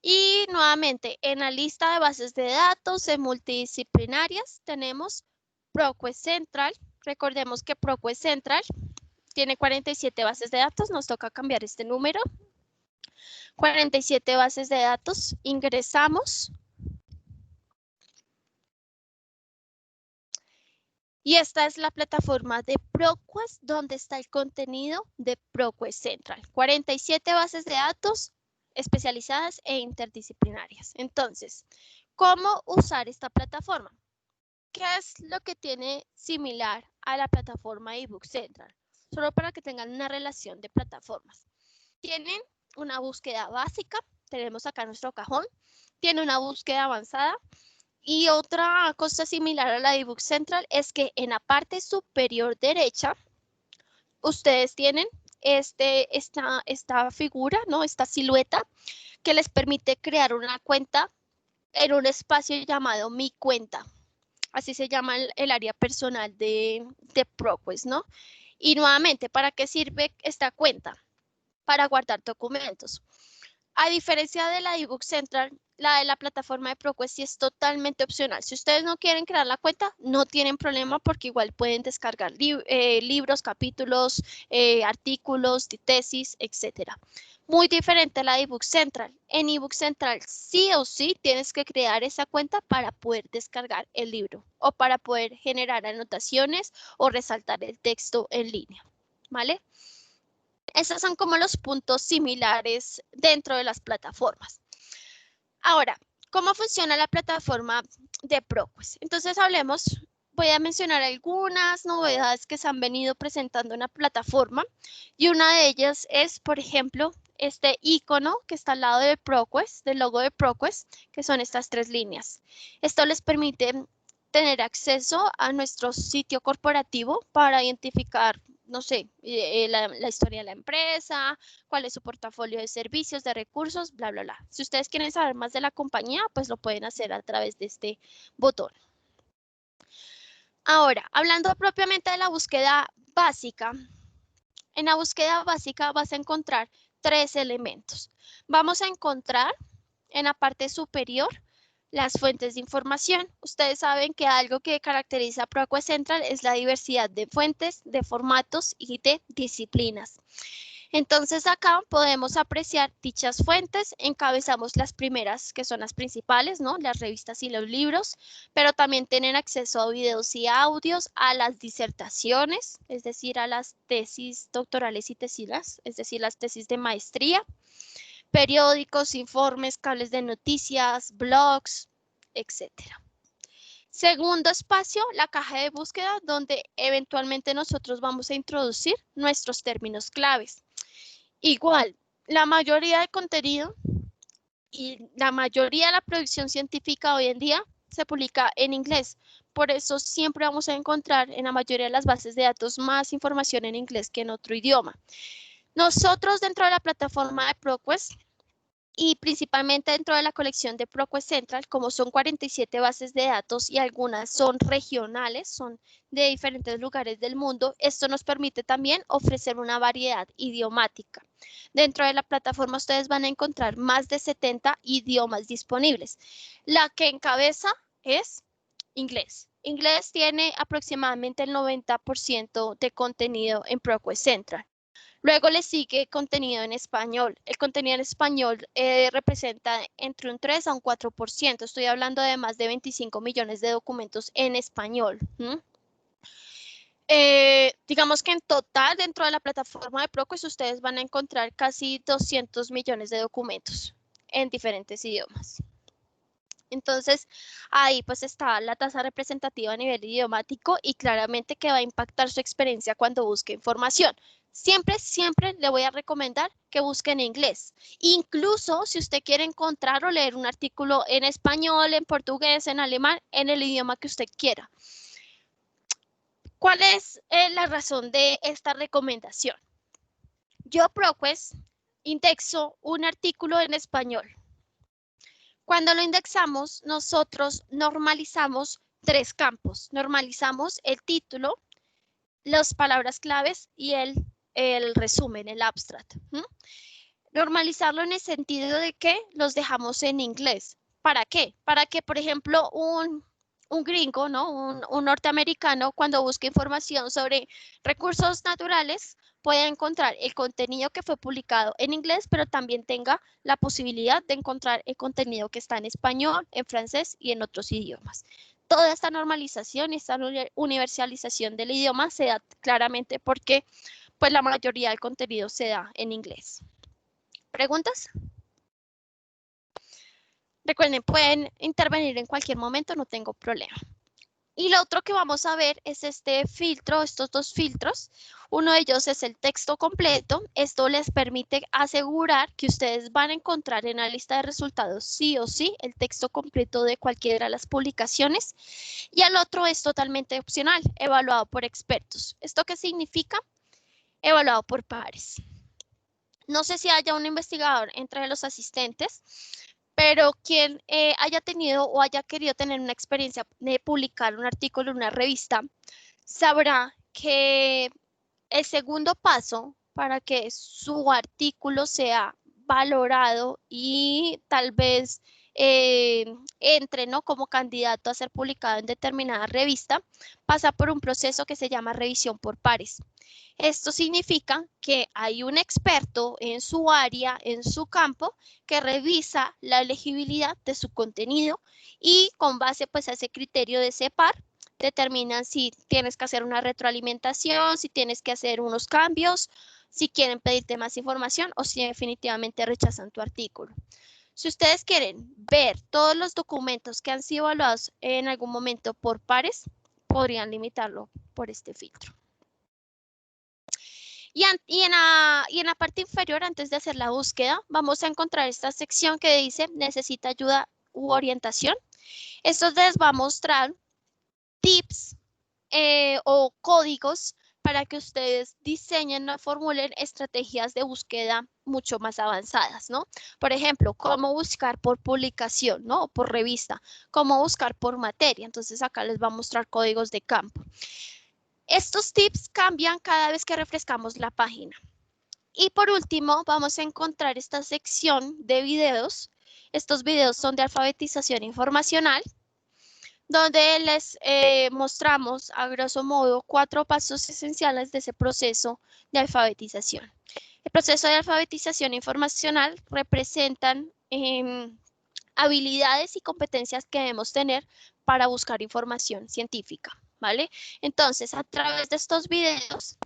Y nuevamente, en la lista de bases de datos en multidisciplinarias tenemos ProQuest Central. Recordemos que ProQuest Central tiene 47 bases de datos. Nos toca cambiar este número. 47 bases de datos. Ingresamos. Y esta es la plataforma de ProQuest donde está el contenido de ProQuest Central. 47 bases de datos especializadas e interdisciplinarias. Entonces, ¿cómo usar esta plataforma? ¿Qué es lo que tiene similar a la plataforma eBook Central? Solo para que tengan una relación de plataformas. Tienen una búsqueda básica, tenemos acá nuestro cajón, tiene una búsqueda avanzada. Y otra cosa similar a la eBook Central es que en la parte superior derecha, ustedes tienen esta figura, ¿no? Esta silueta que les permite crear una cuenta en un espacio llamado Mi Cuenta. Así se llama el área personal de ProQuest, ¿no? Y nuevamente, ¿para qué sirve esta cuenta? Para guardar documentos. A diferencia de la eBook Central, la de la plataforma de ProQuest sí es totalmente opcional. Si ustedes no quieren crear la cuenta, no tienen problema porque igual pueden descargar libros, capítulos, artículos, tesis, etc. Muy diferente a la eBook Central. En eBook Central sí o sí tienes que crear esa cuenta para poder descargar el libro o para poder generar anotaciones o resaltar el texto en línea, ¿vale? Esos son como los puntos similares dentro de las plataformas. Ahora, ¿cómo funciona la plataforma de ProQuest? Entonces voy a mencionar algunas novedades que se han venido presentando en la plataforma y una de ellas es, por ejemplo, este icono que está al lado de ProQuest, del logo de ProQuest, que son estas 3 líneas. Esto les permite tener acceso a nuestro sitio corporativo para identificar, no sé, la historia de la empresa, cuál es su portafolio de servicios, de recursos, bla, bla, bla. Si ustedes quieren saber más de la compañía, pues lo pueden hacer a través de este botón. Ahora, hablando propiamente de la búsqueda básica, en la búsqueda básica vas a encontrar 3 elementos. Vamos a encontrar en la parte superior las fuentes de información. Ustedes saben que algo que caracteriza a ProQuest Central es la diversidad de fuentes, de formatos y de disciplinas. Entonces acá podemos apreciar dichas fuentes, encabezamos las primeras que son las principales, ¿no? Las revistas y los libros, pero también tienen acceso a videos y audios, a las disertaciones, es decir, a las tesis doctorales y tesinas, es decir, las tesis de maestría, periódicos, informes, cables de noticias, blogs, etc. Segundo espacio, la caja de búsqueda, donde eventualmente nosotros vamos a introducir nuestros términos claves. Igual, la mayoría de contenido y la mayoría de la producción científica hoy en día se publica en inglés. Por eso siempre vamos a encontrar en la mayoría de las bases de datos más información en inglés que en otro idioma. Nosotros dentro de la plataforma de ProQuest y principalmente dentro de la colección de ProQuest Central, como son 47 bases de datos y algunas son regionales, son de diferentes lugares del mundo, esto nos permite también ofrecer una variedad idiomática. Dentro de la plataforma ustedes van a encontrar más de 70 idiomas disponibles. La que encabeza es inglés. Inglés tiene aproximadamente el 90% de contenido en ProQuest Central. Luego le sigue contenido en español. El contenido en español representa entre un 3 a un 4%. Estoy hablando de más de 25 millones de documentos en español. Digamos que en total dentro de la plataforma de ProQuest ustedes van a encontrar casi 200 millones de documentos en diferentes idiomas. Entonces, ahí pues está la tasa representativa a nivel idiomático y claramente que va a impactar su experiencia cuando busque información. Siempre, siempre le voy a recomendar que busque en inglés. Incluso si usted quiere encontrar o leer un artículo en español, en portugués, en alemán, en el idioma que usted quiera. ¿Cuál es la razón de esta recomendación? Yo, ProQuest, indexo un artículo en español. Cuando lo indexamos, nosotros normalizamos 3 campos. Normalizamos el título, las palabras claves y el resumen, el abstract. Normalizarlo en el sentido de que los dejamos en inglés. ¿Para qué? Para que, por ejemplo, un gringo, ¿no? Un norteamericano, cuando busque información sobre recursos naturales, pueda encontrar el contenido que fue publicado en inglés, pero también tenga la posibilidad de encontrar el contenido que está en español, en francés y en otros idiomas. Toda esta normalización y esta universalización del idioma se da claramente porque pues, la mayoría del contenido se da en inglés. ¿Preguntas? Recuerden, pueden intervenir en cualquier momento, no tengo problema. Y lo otro que vamos a ver es este filtro, estos 2 filtros. Uno de ellos es el texto completo. Esto les permite asegurar que ustedes van a encontrar en la lista de resultados sí o sí el texto completo de cualquiera de las publicaciones. Y el otro es totalmente opcional, evaluado por expertos. ¿Esto qué significa? Evaluado por pares. No sé si haya un investigador entre los asistentes, pero quien haya tenido o haya querido tener una experiencia de publicar un artículo en una revista, sabrá que el segundo paso para que su artículo sea valorado y tal vez entre, ¿no? como candidato a ser publicado en determinada revista, pasa por un proceso que se llama revisión por pares. Esto significa que hay un experto en su área, en su campo, que revisa la elegibilidad de su contenido y con base pues, a ese criterio de ese par, determinan si tienes que hacer una retroalimentación, si tienes que hacer unos cambios, si quieren pedirte más información o si definitivamente rechazan tu artículo. Si ustedes quieren ver todos los documentos que han sido evaluados en algún momento por pares, podrían limitarlo por este filtro. Y en la parte inferior, antes de hacer la búsqueda, vamos a encontrar esta sección que dice necesita ayuda u orientación. Esto les va a mostrar tips o códigos para que ustedes diseñen o formulen estrategias de búsqueda mucho más avanzadas, ¿no? Por ejemplo, cómo buscar por publicación, ¿no? O por revista, cómo buscar por materia. Entonces acá les va a mostrar códigos de campo. Estos tips cambian cada vez que refrescamos la página. Y por último, vamos a encontrar esta sección de videos. Estos videos son de alfabetización informacional, donde les mostramos a grosso modo 4 pasos esenciales de ese proceso de alfabetización. El proceso de alfabetización informacional representan habilidades y competencias que debemos tener para buscar información científica, ¿vale? Entonces, a través de estos videos,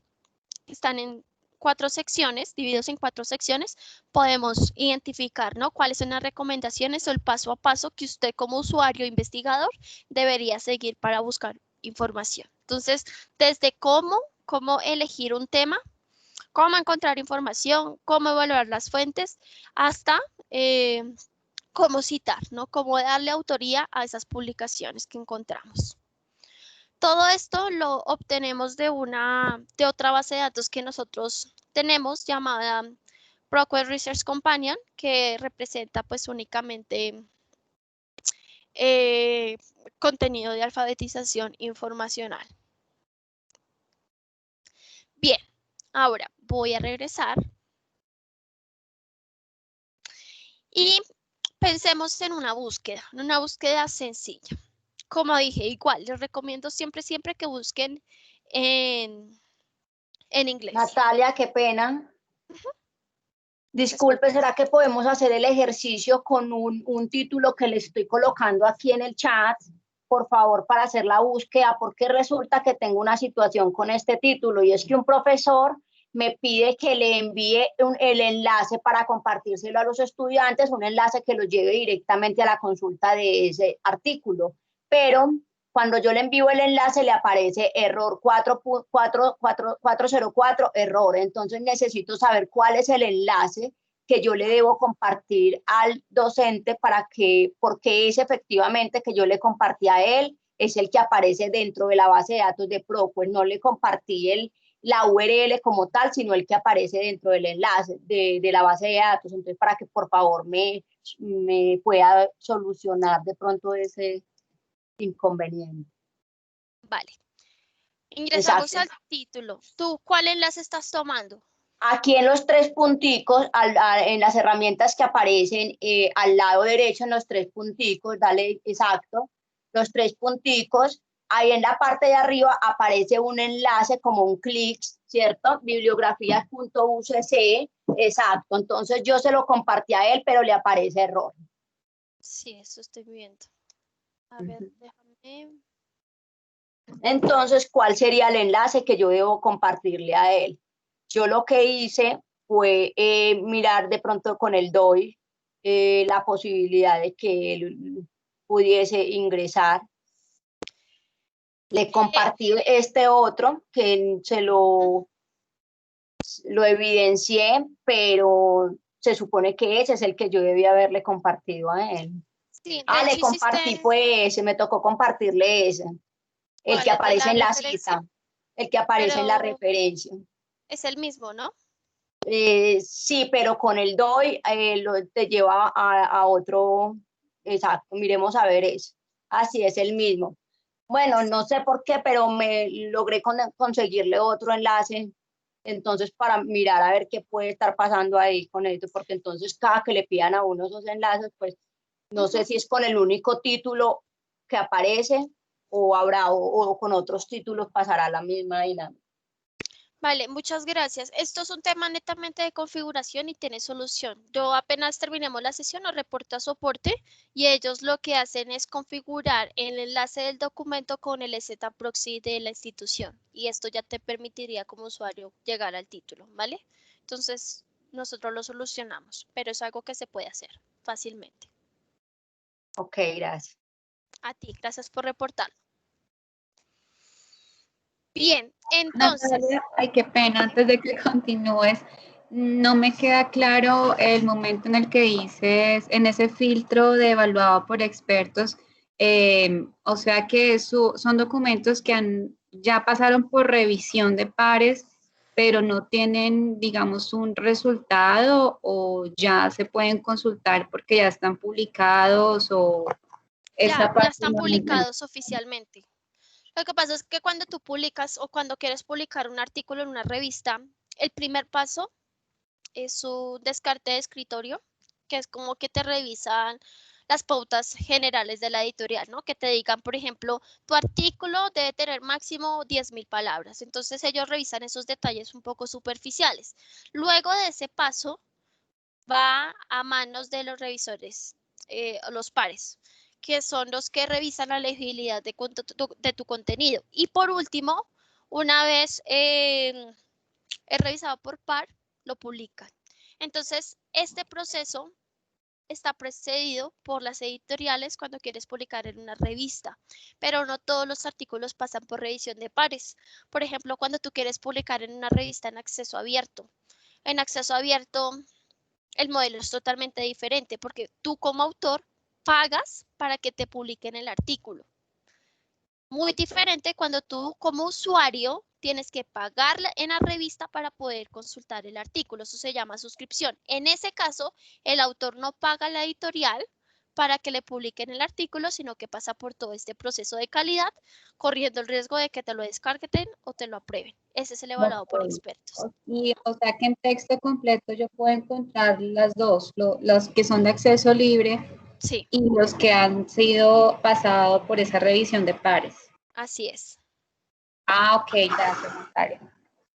que están en 4 secciones, divididos en 4 secciones, podemos identificar, ¿no? Cuáles son las recomendaciones o el paso a paso que usted como usuario o investigador debería seguir para buscar información. Entonces, desde cómo elegir un tema, cómo encontrar información, cómo evaluar las fuentes, hasta cómo citar, ¿no? Cómo darle autoría a esas publicaciones que encontramos. Todo esto lo obtenemos de otra base de datos que nosotros tenemos llamada ProQuest Research Companion, que representa pues únicamente contenido de alfabetización informacional. Bien, ahora voy a regresar y pensemos en una búsqueda sencilla. Como dije, igual, les recomiendo siempre que busquen en inglés. Natalia, qué pena. Disculpe, ¿será que podemos hacer el ejercicio con un título que le estoy colocando aquí en el chat? Por favor, para hacer la búsqueda, porque resulta que tengo una situación con este título y es que un profesor me pide que le envíe el enlace para compartírselo a los estudiantes, un enlace que los lleve directamente a la consulta de ese artículo, pero cuando yo le envío el enlace le aparece error 404, error. Entonces necesito saber cuál es el enlace que yo le debo compartir al docente porque es efectivamente que yo le compartí a él, es el que aparece dentro de la base de datos de ProQuest. No le compartí la URL como tal, sino el que aparece dentro del enlace de la base de datos. Entonces, para que por favor me pueda solucionar de pronto ese inconveniente. Vale. Ingresamos Exacto. al título. ¿Tú cuál enlace estás tomando? Aquí en los tres punticos, en las herramientas que aparecen al lado derecho, en los tres punticos, dale exacto, los tres punticos, ahí en la parte de arriba aparece un enlace como un clic, ¿cierto? Bibliografías.ucc, exacto. Entonces yo se lo compartí a él, pero le aparece error. Sí, eso estoy viendo. A ver, déjame. Entonces, ¿cuál sería el enlace que yo debo compartirle a él? Yo lo que hice fue mirar de pronto con el DOI la posibilidad de que él pudiese ingresar. Le compartí este otro que lo evidencié, pero se supone que ese es el que yo debía haberle compartido a él. Sí, Le compartí, fue ese, me tocó compartirle ese. El que aparece en la cita, el que aparece en la referencia. Es el mismo, ¿no? Sí, pero con el DOI te lleva a otro, exacto, miremos a ver eso. Así es el mismo. Bueno, no sé por qué, pero me logré conseguirle otro enlace, entonces para mirar a ver qué puede estar pasando ahí con esto, porque entonces cada que le pidan a uno esos enlaces, pues no sé si es con el único título que aparece o con otros títulos pasará la misma dinámica. Vale, muchas gracias. Esto es un tema netamente de configuración y tiene solución. Yo apenas terminemos la sesión, lo reporto a soporte y ellos lo que hacen es configurar el enlace del documento con el Z-Proxy de la institución y esto ya te permitiría como usuario llegar al título, ¿vale? Entonces, nosotros lo solucionamos, pero es algo que se puede hacer fácilmente. Ok, gracias. A ti, gracias por reportarlo. Bien, entonces. Natalia, ay, qué pena, antes de que continúes, no me queda claro el momento en el que dices, en ese filtro de evaluado por expertos, o sea que son documentos que ya pasaron por revisión de pares, pero no tienen, digamos, un resultado o ya se pueden consultar porque ya están publicados o esa Ya están publicados oficialmente. Lo que pasa es que cuando tú publicas o cuando quieres publicar un artículo en una revista, el primer paso es su descarte de escritorio, que es como que te revisan las pautas generales de la editorial, ¿no? Que te digan, por ejemplo, tu artículo debe tener máximo 10.000 palabras. Entonces ellos revisan esos detalles un poco superficiales. Luego de ese paso, va a manos de los revisores, los pares, que son los que revisan la legibilidad de tu contenido. Y por último, una vez es revisado por par, lo publican. Entonces, este proceso está precedido por las editoriales cuando quieres publicar en una revista, pero no todos los artículos pasan por revisión de pares. Por ejemplo, cuando tú quieres publicar en una revista en acceso abierto. En acceso abierto, el modelo es totalmente diferente porque tú como autor pagas para que te publiquen el artículo. Muy diferente cuando tú como usuario tienes que pagar en la revista para poder consultar el artículo. Eso se llama suscripción. En ese caso, el autor no paga a la editorial para que le publiquen el artículo, sino que pasa por todo este proceso de calidad, corriendo el riesgo de que te lo descarguen o te lo aprueben. Ese es el evaluado por expertos. Y o sea que en texto completo yo puedo encontrar las dos, los que son de acceso libre. Sí. Y los que han sido pasados por esa revisión de pares. Así es. Ah, ok, gracias, Natalia.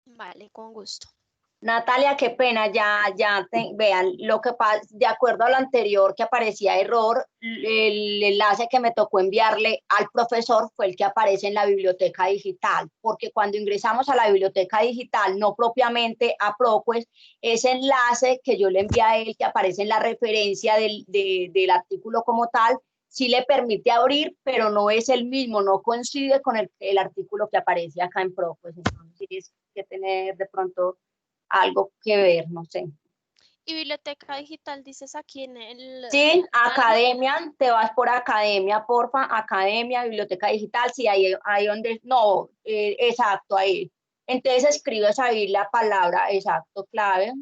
Vale, con gusto. Natalia, qué pena, vean, lo que pasa, de acuerdo a lo anterior que aparecía error, el enlace que me tocó enviarle al profesor fue el que aparece en la biblioteca digital, porque cuando ingresamos a la biblioteca digital, no propiamente a ProQuest, ese enlace que yo le envié a él, que aparece en la referencia del artículo como tal, sí le permite abrir, pero no es el mismo, no coincide con el artículo que aparece acá en ProQuest. Entonces tienes que tener de pronto algo que ver, no sé. Y biblioteca digital, dices aquí en el... Sí, academia, te vas por academia, porfa, academia, biblioteca digital, sí, ahí donde, no, exacto, ahí. Entonces escribes ahí la palabra, exacto, clave.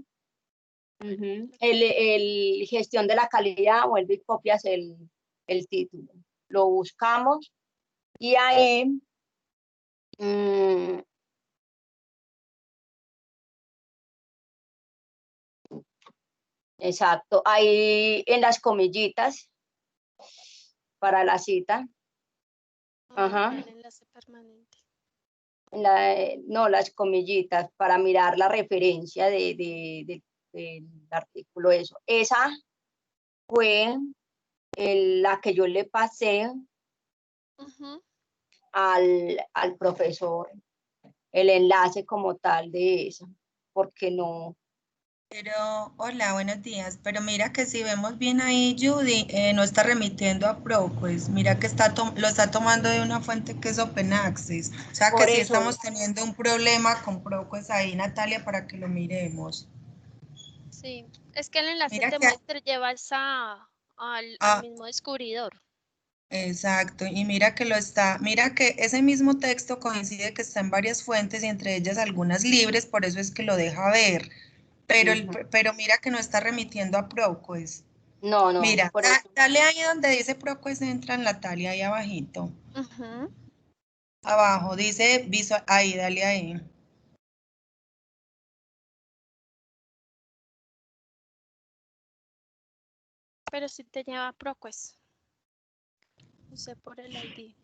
El gestión de la calidad, vuelve y copias el título. Lo buscamos y ahí exacto, ahí en las comillitas para la cita. Ajá. El enlace permanente. No, las comillitas para mirar la referencia del artículo, eso. Esa fue la que yo le pasé al profesor, el enlace como tal de esa, porque no. Pero, hola, buenos días. Pero mira que si vemos bien ahí, Judy, no está remitiendo a ProQuest. Mira que lo está tomando de una fuente que es Open Access. O sea que Por sí eso, estamos teniendo un problema con ProQuest ahí, Natalia, para que lo miremos. Sí, es que el enlace Mira te que, muestra, llevas al mismo descubridor. exacto, y mira que mira que ese mismo texto coincide que está en varias fuentes y entre ellas algunas libres, por eso es que lo deja ver. Pero mira que no está remitiendo a ProQuest. no, Mira, por eso. dale ahí donde dice ProQuest, entra Natalia, ahí abajito. Ujú. Abajo dice visual, ahí, dale ahí. Pero si te lleva a ProQuest. No sé, por el ID.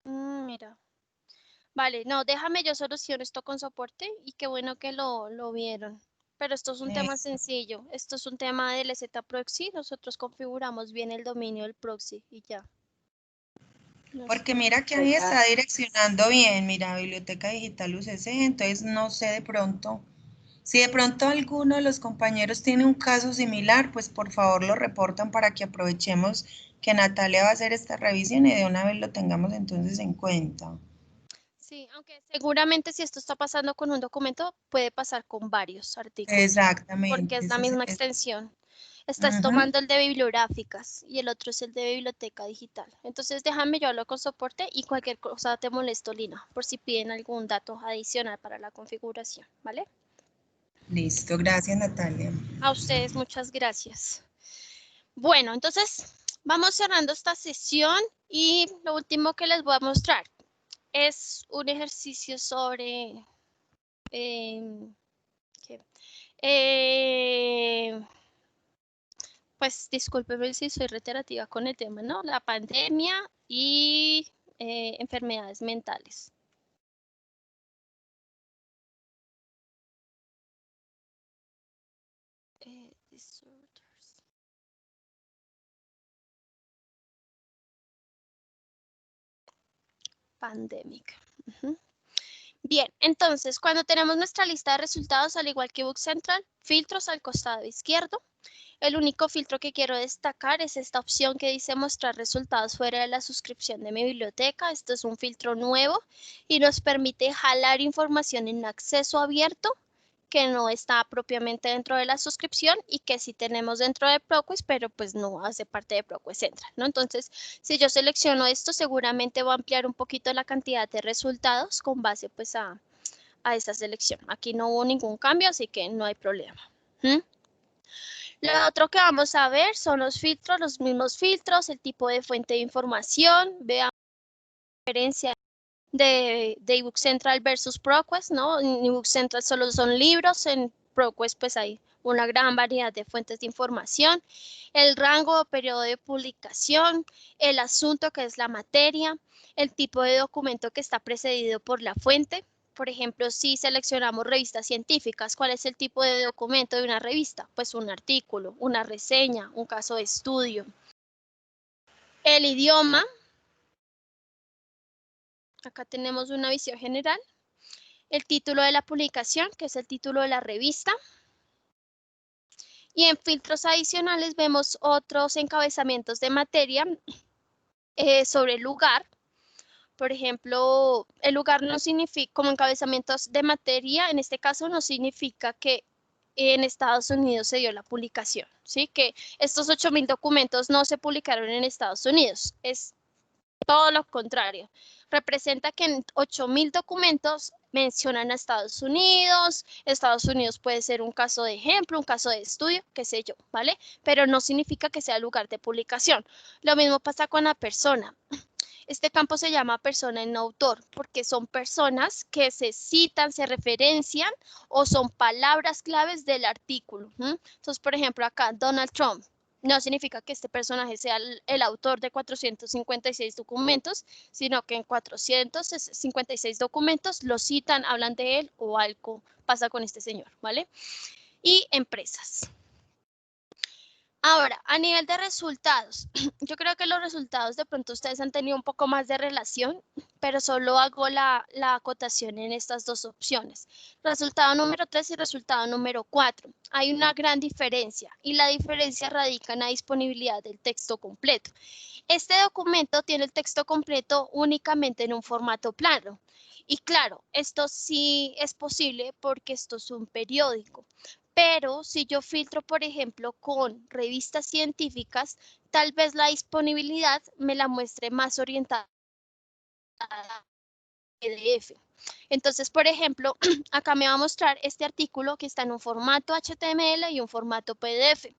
Mira. Vale, no, déjame yo soluciono esto con soporte y qué bueno que lo vieron. Pero esto es un tema sencillo. Esto es un tema de LZ Proxy. Nosotros configuramos bien el dominio del proxy y ya. Porque mira que ahí está direccionando bien, mira, Biblioteca Digital UCC, entonces no sé de pronto, si de pronto alguno de los compañeros tiene un caso similar, pues por favor lo reportan para que aprovechemos que Natalia va a hacer esta revisión y de una vez lo tengamos entonces en cuenta. Sí, aunque seguramente si esto está pasando con un documento, puede pasar con varios artículos. Exactamente. Porque es la misma extensión. Estás Ujú. tomando el de bibliográficas y el otro es el de biblioteca digital. Entonces déjame yo hablo con soporte y cualquier cosa te molesto, Lina, por si piden algún dato adicional para la configuración, ¿vale? Listo, gracias Natalia. A ustedes muchas gracias. Bueno, entonces vamos cerrando esta sesión y lo último que les voy a mostrar es un ejercicio sobre pues discúlpeme si soy reiterativa con el tema, ¿no? La pandemia y enfermedades mentales. Pandemic. Bien, entonces, cuando tenemos nuestra lista de resultados, al igual que Book Central, filtros al costado izquierdo. El único filtro que quiero destacar es esta opción que dice mostrar resultados fuera de la suscripción de mi biblioteca. Esto es un filtro nuevo y nos permite jalar información en acceso abierto que no está propiamente dentro de la suscripción y que sí tenemos dentro de ProQuest, pero pues no hace parte de ProQuest Central, ¿no? Entonces, si yo selecciono esto, seguramente voy a ampliar un poquito la cantidad de resultados con base pues a esa selección. Aquí no hubo ningún cambio, así que no hay problema. Lo otro que vamos a ver son los filtros, los mismos filtros, el tipo de fuente de información. Veamos la diferencia de ebook Central versus ProQuest, ¿no? En ebook Central solo son libros, en ProQuest pues hay una gran variedad de fuentes de información, el rango o periodo de publicación, el asunto que es la materia, el tipo de documento que está precedido por la fuente. Por ejemplo, si seleccionamos revistas científicas, ¿cuál es el tipo de documento de una revista? Pues un artículo, una reseña, un caso de estudio. El idioma. Acá tenemos una visión general. El título de la publicación, que es el título de la revista. Y en filtros adicionales vemos otros encabezamientos de materia sobre el lugar. Por ejemplo, el lugar no significa, como encabezamientos de materia, en este caso no significa que en Estados Unidos se dio la publicación, ¿sí? Que estos 8.000 documentos no se publicaron en Estados Unidos, es todo lo contrario. Representa que en 8.000 documentos mencionan a Estados Unidos puede ser un caso de ejemplo, un caso de estudio, qué sé yo, ¿vale? Pero no significa que sea lugar de publicación. Lo mismo pasa con la persona. Este campo se llama persona y no autor, porque son personas que se citan, se referencian o son palabras claves del artículo. Entonces, por ejemplo, acá Donald Trump. No significa que este personaje sea el autor de 456 documentos, sino que en 456 documentos lo citan, hablan de él o algo pasa con este señor, ¿vale? Y empresas. Ahora, a nivel de resultados, yo creo que los resultados de pronto ustedes han tenido un poco más de relación, pero solo hago la acotación en estas dos opciones. Resultado número 3 y resultado número 4. Hay una gran diferencia y la diferencia radica en la disponibilidad del texto completo. Este documento tiene el texto completo únicamente en un formato plano. Y claro, esto sí es posible porque esto es un periódico. Pero si yo filtro, por ejemplo, con revistas científicas, tal vez la disponibilidad me la muestre más orientada a PDF. Entonces, por ejemplo, acá me va a mostrar este artículo que está en un formato HTML y un formato PDF.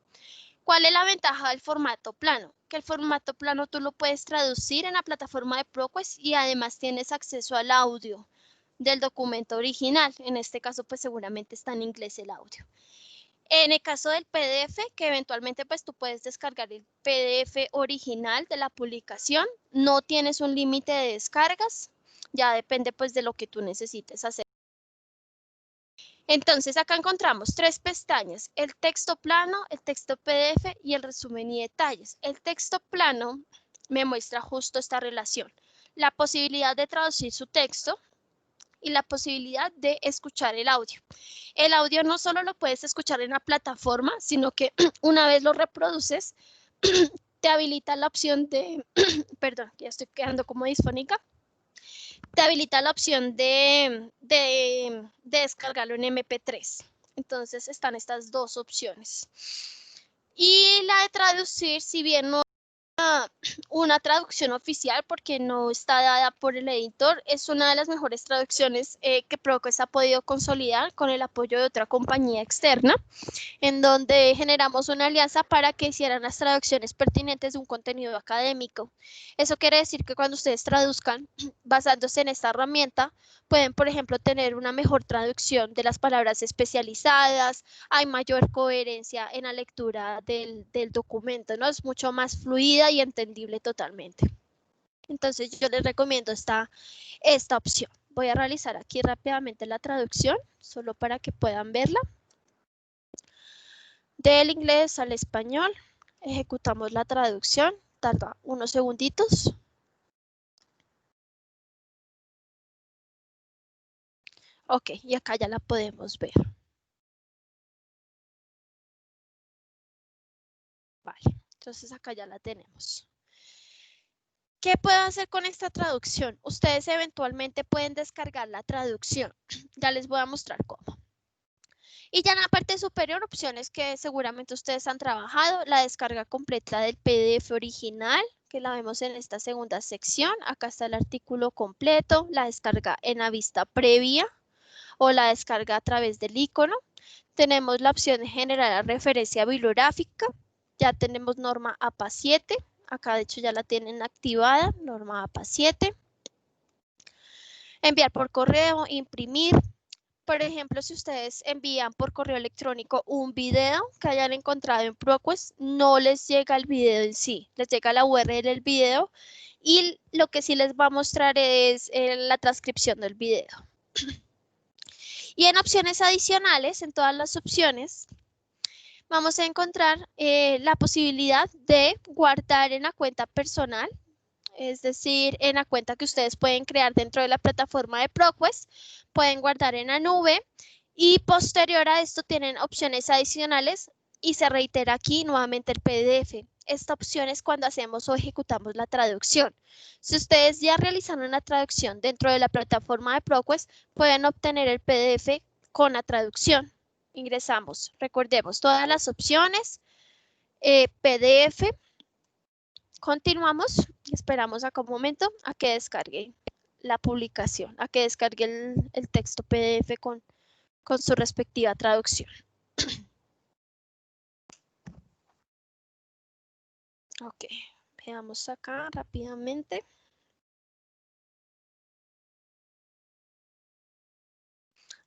¿Cuál es la ventaja del formato plano? Que el formato plano tú lo puedes traducir en la plataforma de ProQuest y además tienes acceso al audio del documento original. En este caso, pues seguramente está en inglés el audio. En el caso del PDF, que eventualmente pues tú puedes descargar el PDF original de la publicación, no tienes un límite de descargas, ya depende pues de lo que tú necesites hacer. Entonces acá encontramos 3 pestañas, el texto plano, el texto PDF y el resumen y detalles. El texto plano me muestra justo esta relación, la posibilidad de traducir su texto y la posibilidad de escuchar el audio. El audio no solo lo puedes escuchar en la plataforma, sino que una vez lo reproduces, te habilita la opción de, perdón, ya estoy quedando como disfónica, te habilita la opción de descargarlo en MP3. Entonces están estas dos opciones. Y la de traducir, si bien no una traducción oficial porque no está dada por el editor, es una de las mejores traducciones que ProQuest ha podido consolidar con el apoyo de otra compañía externa, en donde generamos una alianza para que hicieran las traducciones pertinentes de un contenido académico. Eso quiere decir que cuando ustedes traduzcan, basándose en esta herramienta, pueden, por ejemplo, tener una mejor traducción de las palabras especializadas, hay mayor coherencia en la lectura del documento, ¿no? Es mucho más fluida y entendible totalmente. Entonces yo les recomiendo esta opción. Voy a realizar aquí rápidamente la traducción, solo para que puedan verla. Del inglés al español, ejecutamos la traducción, tarda unos segunditos. Ok, y acá ya la podemos ver. Vale, entonces acá ya la tenemos. ¿Qué puedo hacer con esta traducción? Ustedes eventualmente pueden descargar la traducción. Ya les voy a mostrar cómo. Y ya en la parte superior, opciones que seguramente ustedes han trabajado, la descarga completa del PDF original, que la vemos en esta segunda sección. Acá está el artículo completo, la descarga en la vista previa o la descarga a través del icono. Tenemos la opción de generar la referencia bibliográfica. Ya tenemos norma APA 7. Acá de hecho ya la tienen activada, norma APA 7. Enviar por correo, imprimir. Por ejemplo, si ustedes envían por correo electrónico un video que hayan encontrado en ProQuest, no les llega el video en sí, les llega la URL del video y lo que sí les va a mostrar es la transcripción del video. Y en opciones adicionales, en todas las opciones, vamos a encontrar la posibilidad de guardar en la cuenta personal, es decir, en la cuenta que ustedes pueden crear dentro de la plataforma de ProQuest, pueden guardar en la nube y posterior a esto tienen opciones adicionales y se reitera aquí nuevamente el PDF. esta opción es cuando hacemos o ejecutamos la traducción. Si ustedes ya realizaron una traducción dentro de la plataforma de ProQuest, pueden obtener el PDF con la traducción. Ingresamos, recordemos todas las opciones, PDF, continuamos y esperamos acá un momento a que descargue la publicación, a que descargue el texto PDF con su respectiva traducción. Ok, veamos acá rápidamente.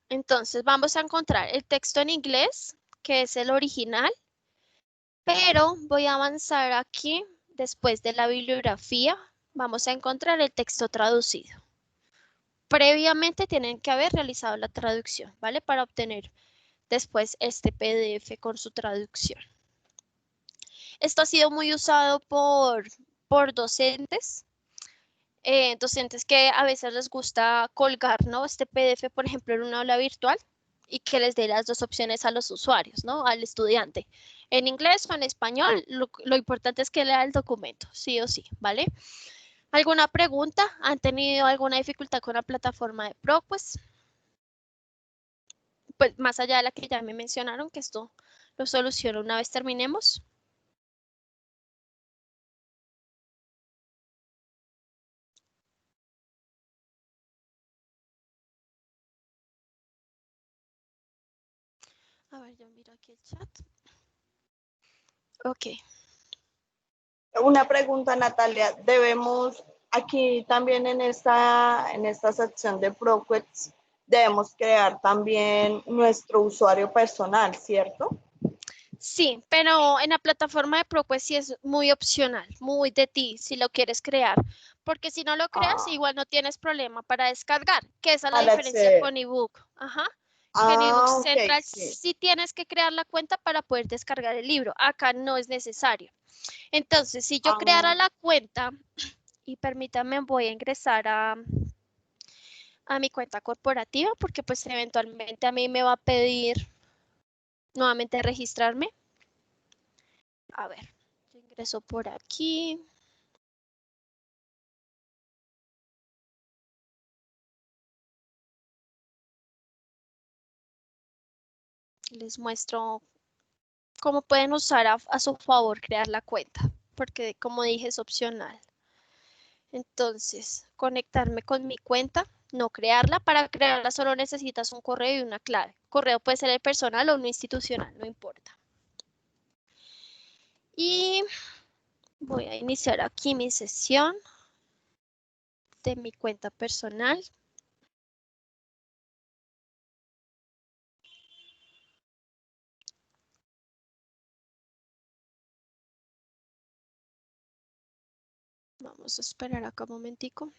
Entonces vamos a encontrar el texto en inglés, que es el original, pero voy a avanzar aquí, después de la bibliografía, vamos a encontrar el texto traducido. Previamente tienen que haber realizado la traducción, ¿vale? Para obtener después este PDF con su traducción. Esto ha sido muy usado por docentes, docentes que a veces les gusta colgar, ¿no? Este PDF, por ejemplo, en una aula virtual y que les dé las dos opciones a los usuarios, ¿no? Al estudiante. En inglés o en español, lo importante es que lea el documento, sí o sí, ¿vale? ¿Alguna pregunta? ¿Han tenido alguna dificultad con la plataforma de ProQuest? Pues más allá de la que ya me mencionaron, que esto lo soluciono una vez terminemos. A ver, yo miro aquí el chat. Ok. Una pregunta, Natalia. Debemos, aquí también en esta sección de ProQuest, debemos crear también nuestro usuario personal, ¿cierto? Sí, pero en la plataforma de ProQuest sí es muy opcional, muy de ti, si lo quieres crear. Porque si no lo creas, igual no tienes problema para descargar, que esa es la Para diferencia acceder. con ebook. Ajá. Que en ebook Ok, Central sí. sí tienes que crear la cuenta para poder descargar el libro. Acá no es necesario. Entonces, si yo creara la cuenta, y permítame, voy a ingresar a mi cuenta corporativa, porque pues eventualmente a mí me va a pedir nuevamente registrarme. A ver, yo ingreso por aquí. Les muestro cómo pueden usar a su favor crear la cuenta, porque como dije es opcional. Entonces, conectarme con mi cuenta, no crearla. Para crearla solo necesitas un correo y una clave. Correo puede ser el personal o uno institucional, no importa. Y voy a iniciar aquí mi sesión de mi cuenta personal. Vamos a esperar acá un momentico.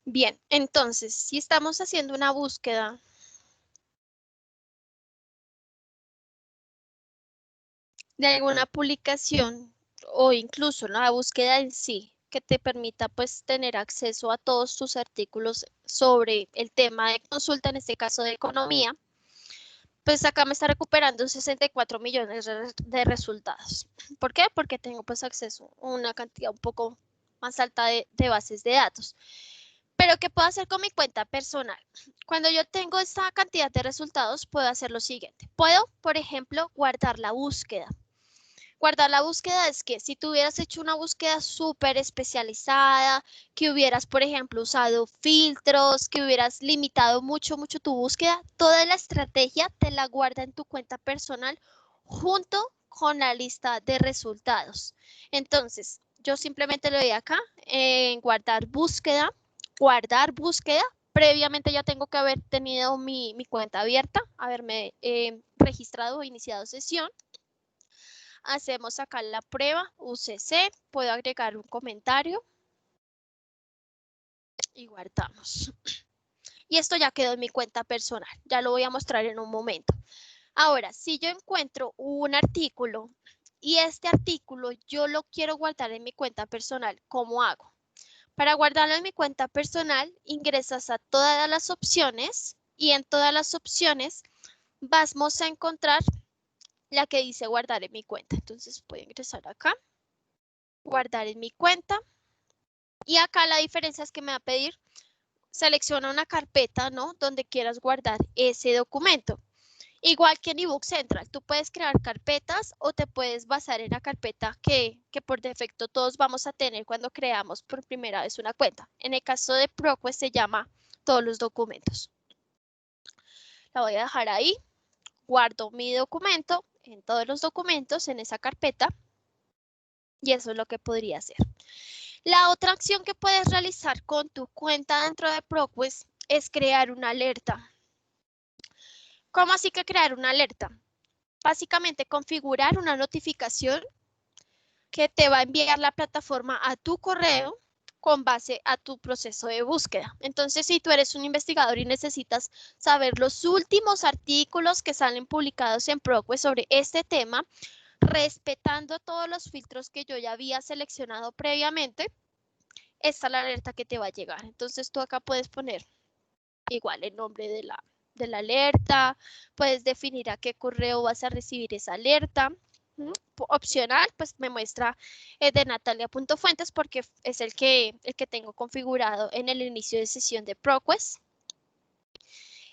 Bien, entonces, si estamos haciendo una búsqueda de alguna publicación o incluso la búsqueda en sí, que te permita pues tener acceso a todos tus artículos sobre el tema de consulta, en este caso de economía, pues acá me está recuperando 64 millones de resultados. ¿Por qué? Porque tengo pues acceso a una cantidad un poco más alta de bases de datos. Pero ¿qué puedo hacer con mi cuenta personal? Cuando yo tengo esta cantidad de resultados, puedo hacer lo siguiente. Puedo, por ejemplo, guardar la búsqueda. Guardar la búsqueda es que si tú hubieras hecho una búsqueda súper especializada, que hubieras, por ejemplo, usado filtros, que hubieras limitado mucho tu búsqueda, toda la estrategia te la guarda en tu cuenta personal junto con la lista de resultados. Entonces, yo simplemente le doy acá en guardar búsqueda, Previamente ya tengo que haber tenido mi cuenta abierta, haberme registrado o iniciado sesión. Hacemos acá la prueba UCC, puedo agregar un comentario y guardamos. Y esto ya quedó en mi cuenta personal, ya lo voy a mostrar en un momento. Ahora, si yo encuentro un artículo y este artículo yo lo quiero guardar en mi cuenta personal, ¿cómo hago? Para guardarlo en mi cuenta personal, ingresas a todas las opciones y en todas las opciones vamos a encontrar la que dice guardar en mi cuenta. Entonces voy a ingresar acá, guardar en mi cuenta y acá la diferencia es que me va a pedir, selecciona una carpeta, ¿no? Donde quieras guardar ese documento. Igual que en eBook Central, tú puedes crear carpetas o te puedes basar en la carpeta que por defecto todos vamos a tener cuando creamos por primera vez una cuenta. En el caso de ProQuest se llama todos los documentos. La voy a dejar ahí, guardo mi documento en todos los documentos en esa carpeta y eso es lo que podría hacer. La otra acción que puedes realizar con tu cuenta dentro de ProQuest es crear una alerta. ¿Cómo así que crear una alerta? Básicamente configurar una notificación que te va a enviar la plataforma a tu correo con base a tu proceso de búsqueda. Entonces, si tú eres un investigador y necesitas saber los últimos artículos que salen publicados en ProQuest sobre este tema, respetando todos los filtros que yo ya había seleccionado previamente, esta es la alerta que te va a llegar. Entonces, tú acá puedes poner igual el nombre de la alerta, puedes definir a qué correo vas a recibir esa alerta. Opcional, pues me muestra de natalia.fuentes porque es el que tengo configurado en el inicio de sesión de ProQuest.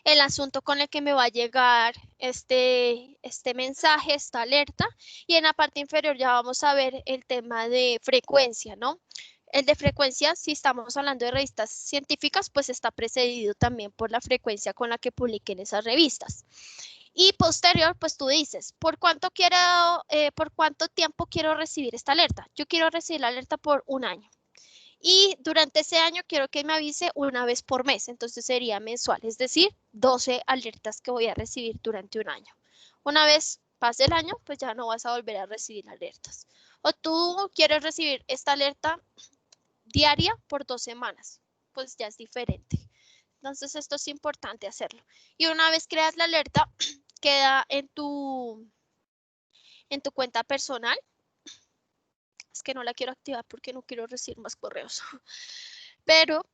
El asunto con el que me va a llegar este mensaje, esta alerta, y en la parte inferior ya vamos a ver el tema de frecuencia, ¿no? El de frecuencia, si estamos hablando de revistas científicas, pues está precedido también por la frecuencia con la que publiquen esas revistas. Y posterior, pues tú dices, ¿por cuánto tiempo quiero recibir esta alerta? Yo quiero recibir la alerta por un año. Y durante ese año quiero que me avise una vez por mes, entonces sería mensual, es decir, 12 alertas que voy a recibir durante un año. Una vez pase el año, pues ya no vas a volver a recibir alertas. O tú quieres recibir esta alerta diaria por 2 semanas, pues ya es diferente. Entonces esto es importante hacerlo. Y una vez creas la alerta, queda en tu cuenta personal. Es que no la quiero activar porque no quiero recibir más correos. Pero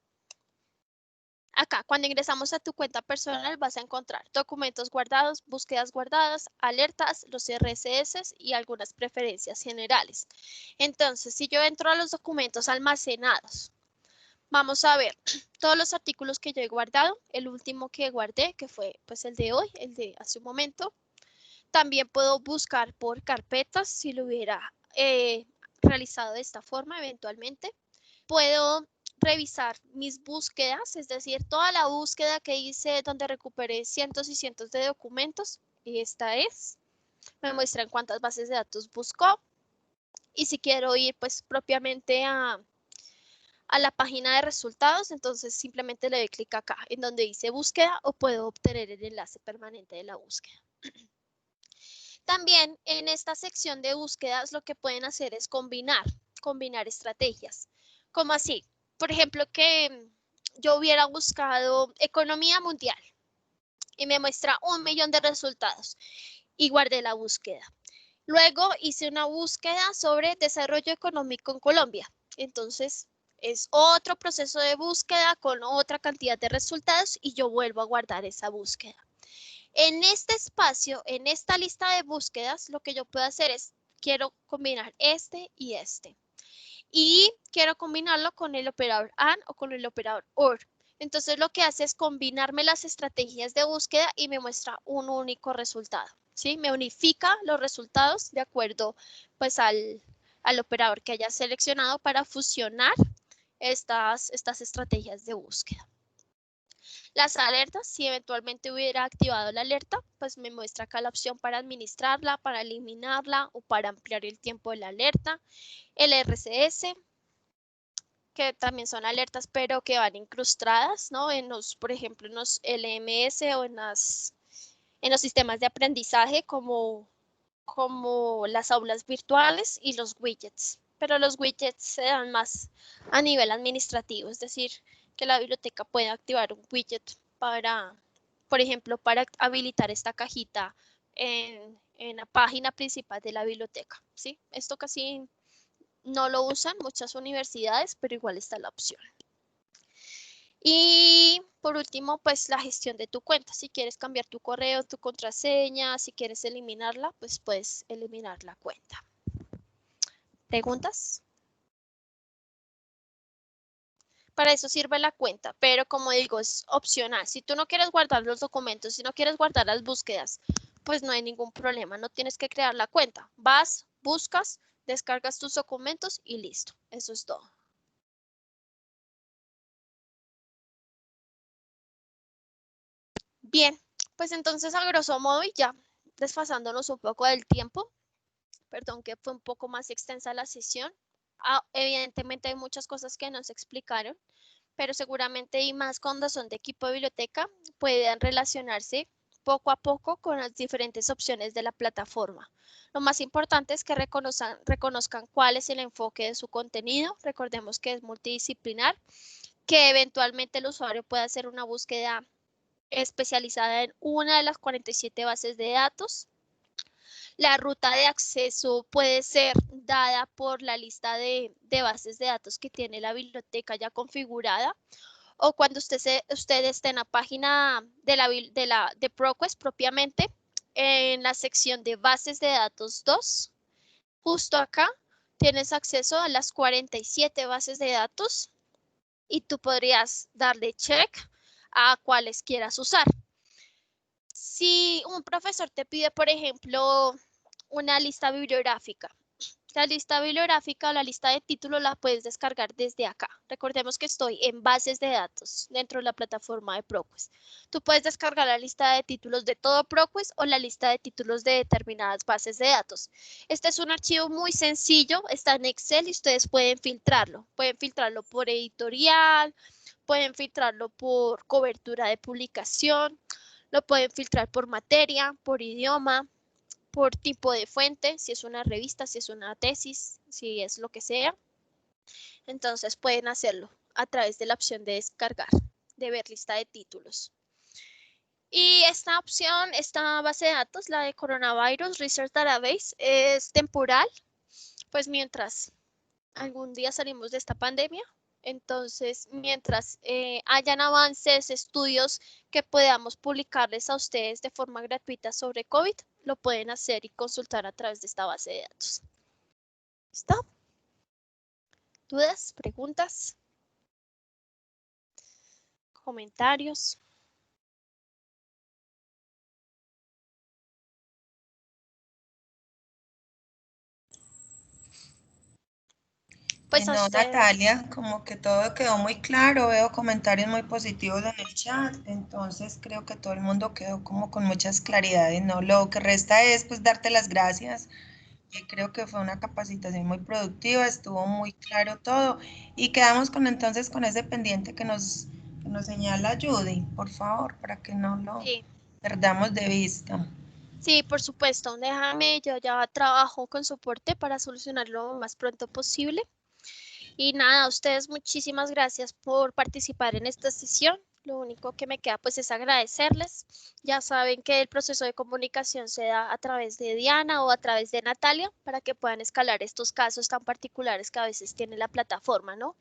acá, cuando ingresamos a tu cuenta personal, vas a encontrar documentos guardados, búsquedas guardadas, alertas, los RCS y algunas preferencias generales. Entonces, si yo entro a los documentos almacenados, vamos a ver todos los artículos que yo he guardado. El último que guardé, que fue pues el de hoy, el de hace un momento. También puedo buscar por carpetas si lo hubiera realizado de esta forma eventualmente. Puedo revisar mis búsquedas, es decir, toda la búsqueda que hice donde recuperé cientos y cientos de documentos. Esta es. Me muestra en cuántas bases de datos buscó. Y si quiero ir pues propiamente a la página de resultados, entonces simplemente le doy clic acá en donde dice búsqueda o puedo obtener el enlace permanente de la búsqueda. También en esta sección de búsquedas lo que pueden hacer es combinar estrategias. ¿Cómo así? Por ejemplo, que yo hubiera buscado economía mundial y me muestra 1 millón de resultados y guardé la búsqueda. Luego hice una búsqueda sobre desarrollo económico en Colombia. Entonces es otro proceso de búsqueda con otra cantidad de resultados y yo vuelvo a guardar esa búsqueda. En este espacio, en esta lista de búsquedas, lo que yo puedo hacer es, quiero combinar este y este. Y quiero combinarlo con el operador AND o con el operador OR. Entonces lo que hace es combinarme las estrategias de búsqueda y me muestra un único resultado. ¿Sí? Me unifica los resultados de acuerdo pues, al operador que haya seleccionado para fusionar estas estrategias de búsqueda. Las alertas, si eventualmente hubiera activado la alerta, pues me muestra acá la opción para administrarla, para eliminarla o para ampliar el tiempo de la alerta. El RCS, que también son alertas, pero que van incrustadas, ¿no? Por ejemplo, en los LMS o en los sistemas de aprendizaje como las aulas virtuales y los widgets. Pero los widgets se dan más a nivel administrativo, es decir, que la biblioteca puede activar un widget para, por ejemplo, para habilitar esta cajita en la página principal de la biblioteca, ¿sí? Esto casi no lo usan muchas universidades, pero igual está la opción. Y por último, pues la gestión de tu cuenta. Si quieres cambiar tu correo, tu contraseña, si quieres eliminarla, pues puedes eliminar la cuenta. ¿Preguntas? Para eso sirve la cuenta, pero como digo, es opcional. Si tú no quieres guardar los documentos, si no quieres guardar las búsquedas, pues no hay ningún problema, no tienes que crear la cuenta. Vas, buscas, descargas tus documentos y listo. Eso es todo. Bien, pues entonces a grosso modo y ya desfasándonos un poco del tiempo, perdón que fue un poco más extensa la sesión. Evidentemente hay muchas cosas que nos explicaron, pero seguramente y más cuando son de equipo de biblioteca pueden relacionarse poco a poco con las diferentes opciones de la plataforma. Lo más importante es que reconozcan cuál es el enfoque de su contenido. Recordemos que es multidisciplinar, que eventualmente el usuario puede hacer una búsqueda especializada en una de las 47 bases de datos. La ruta de acceso puede ser dada por la lista de bases de datos que tiene la biblioteca ya configurada, o cuando usted esté en la página de ProQuest propiamente, en la sección de bases de datos 2, justo acá tienes acceso a las 47 bases de datos y tú podrías darle check a cuáles quieras usar. Si un profesor te pide, por ejemplo, una lista bibliográfica, la lista bibliográfica o la lista de títulos la puedes descargar desde acá. Recordemos que estoy en bases de datos dentro de la plataforma de ProQuest. Tú puedes descargar la lista de títulos de todo ProQuest o la lista de títulos de determinadas bases de datos. Este es un archivo muy sencillo, está en Excel y ustedes pueden filtrarlo. Pueden filtrarlo por editorial, pueden filtrarlo por cobertura de publicación, lo pueden filtrar por materia, por idioma, por tipo de fuente, si es una revista, si es una tesis, si es lo que sea. Entonces pueden hacerlo a través de la opción de descargar, de ver lista de títulos. Y esta opción, esta base de datos, la de Coronavirus Research Database, es temporal, pues mientras algún día salimos de esta pandemia. Entonces, mientras hayan avances, estudios que podamos publicarles a ustedes de forma gratuita sobre COVID, lo pueden hacer y consultar a través de esta base de datos. ¿Listo? ¿Dudas? ¿Preguntas? ¿Comentarios? Pues a No, ustedes. Natalia, como que todo quedó muy claro, veo comentarios muy positivos en el chat, entonces creo que todo el mundo quedó como con muchas claridades, ¿no? Lo que resta es pues darte las gracias. Y creo que fue una capacitación muy productiva, estuvo muy claro todo y quedamos entonces con ese pendiente que nos señala Judy, por favor, para que no lo Sí. perdamos de vista. Sí, por supuesto. Déjame, yo ya trabajo con soporte para solucionarlo lo más pronto posible. Y nada, a ustedes muchísimas gracias por participar en esta sesión. Lo único que me queda pues es agradecerles. Ya saben que el proceso de comunicación se da a través de Diana o a través de Natalia para que puedan escalar estos casos tan particulares que a veces tiene la plataforma, ¿no?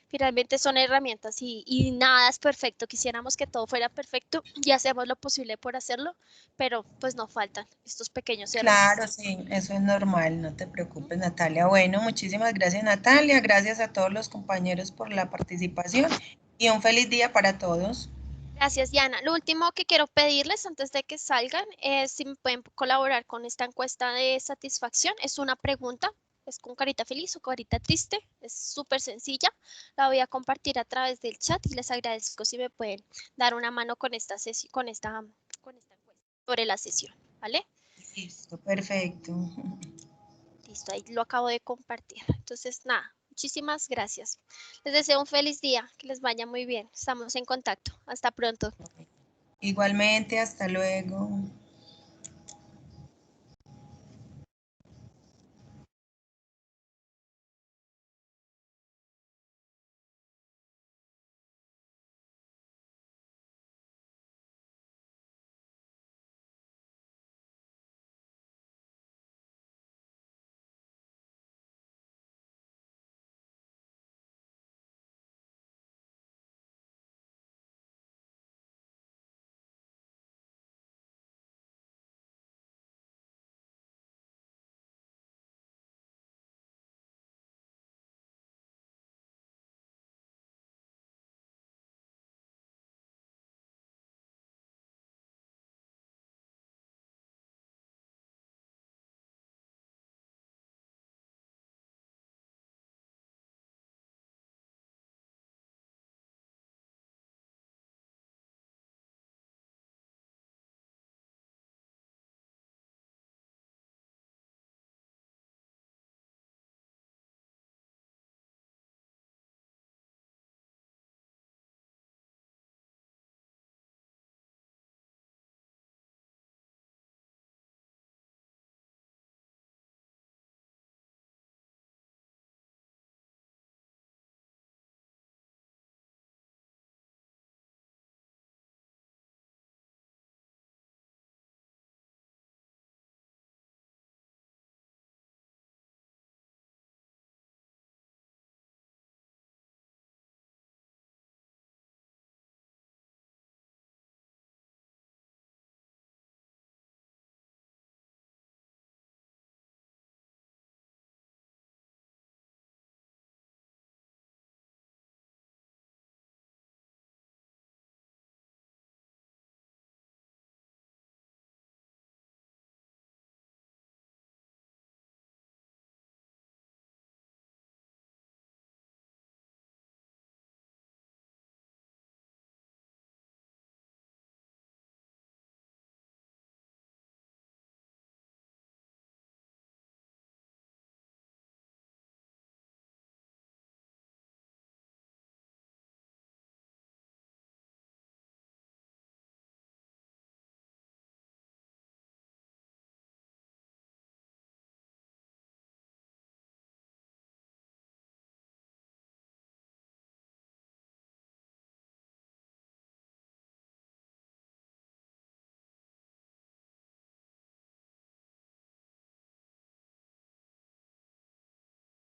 Finalmente son herramientas y nada es perfecto. Quisiéramos que todo fuera perfecto y hacemos lo posible por hacerlo, pero pues no faltan estos pequeños errores. Claro, sí, eso es normal, no te preocupes, Natalia. Bueno, muchísimas gracias, Natalia. Gracias a todos los compañeros por la participación y un feliz día para todos. Gracias, Diana. Lo último que quiero pedirles antes de que salgan es si me pueden colaborar con esta encuesta de satisfacción. Es una pregunta, es con carita feliz o carita triste, es súper sencilla. La voy a compartir a través del chat y les agradezco si me pueden dar una mano con esta sesión, con esta encuesta sobre la sesión, ¿vale? Listo, perfecto. Listo, ahí lo acabo de compartir. Entonces, nada, muchísimas gracias. Les deseo un feliz día, que les vaya muy bien. Estamos en contacto. Hasta pronto. Igualmente, hasta luego.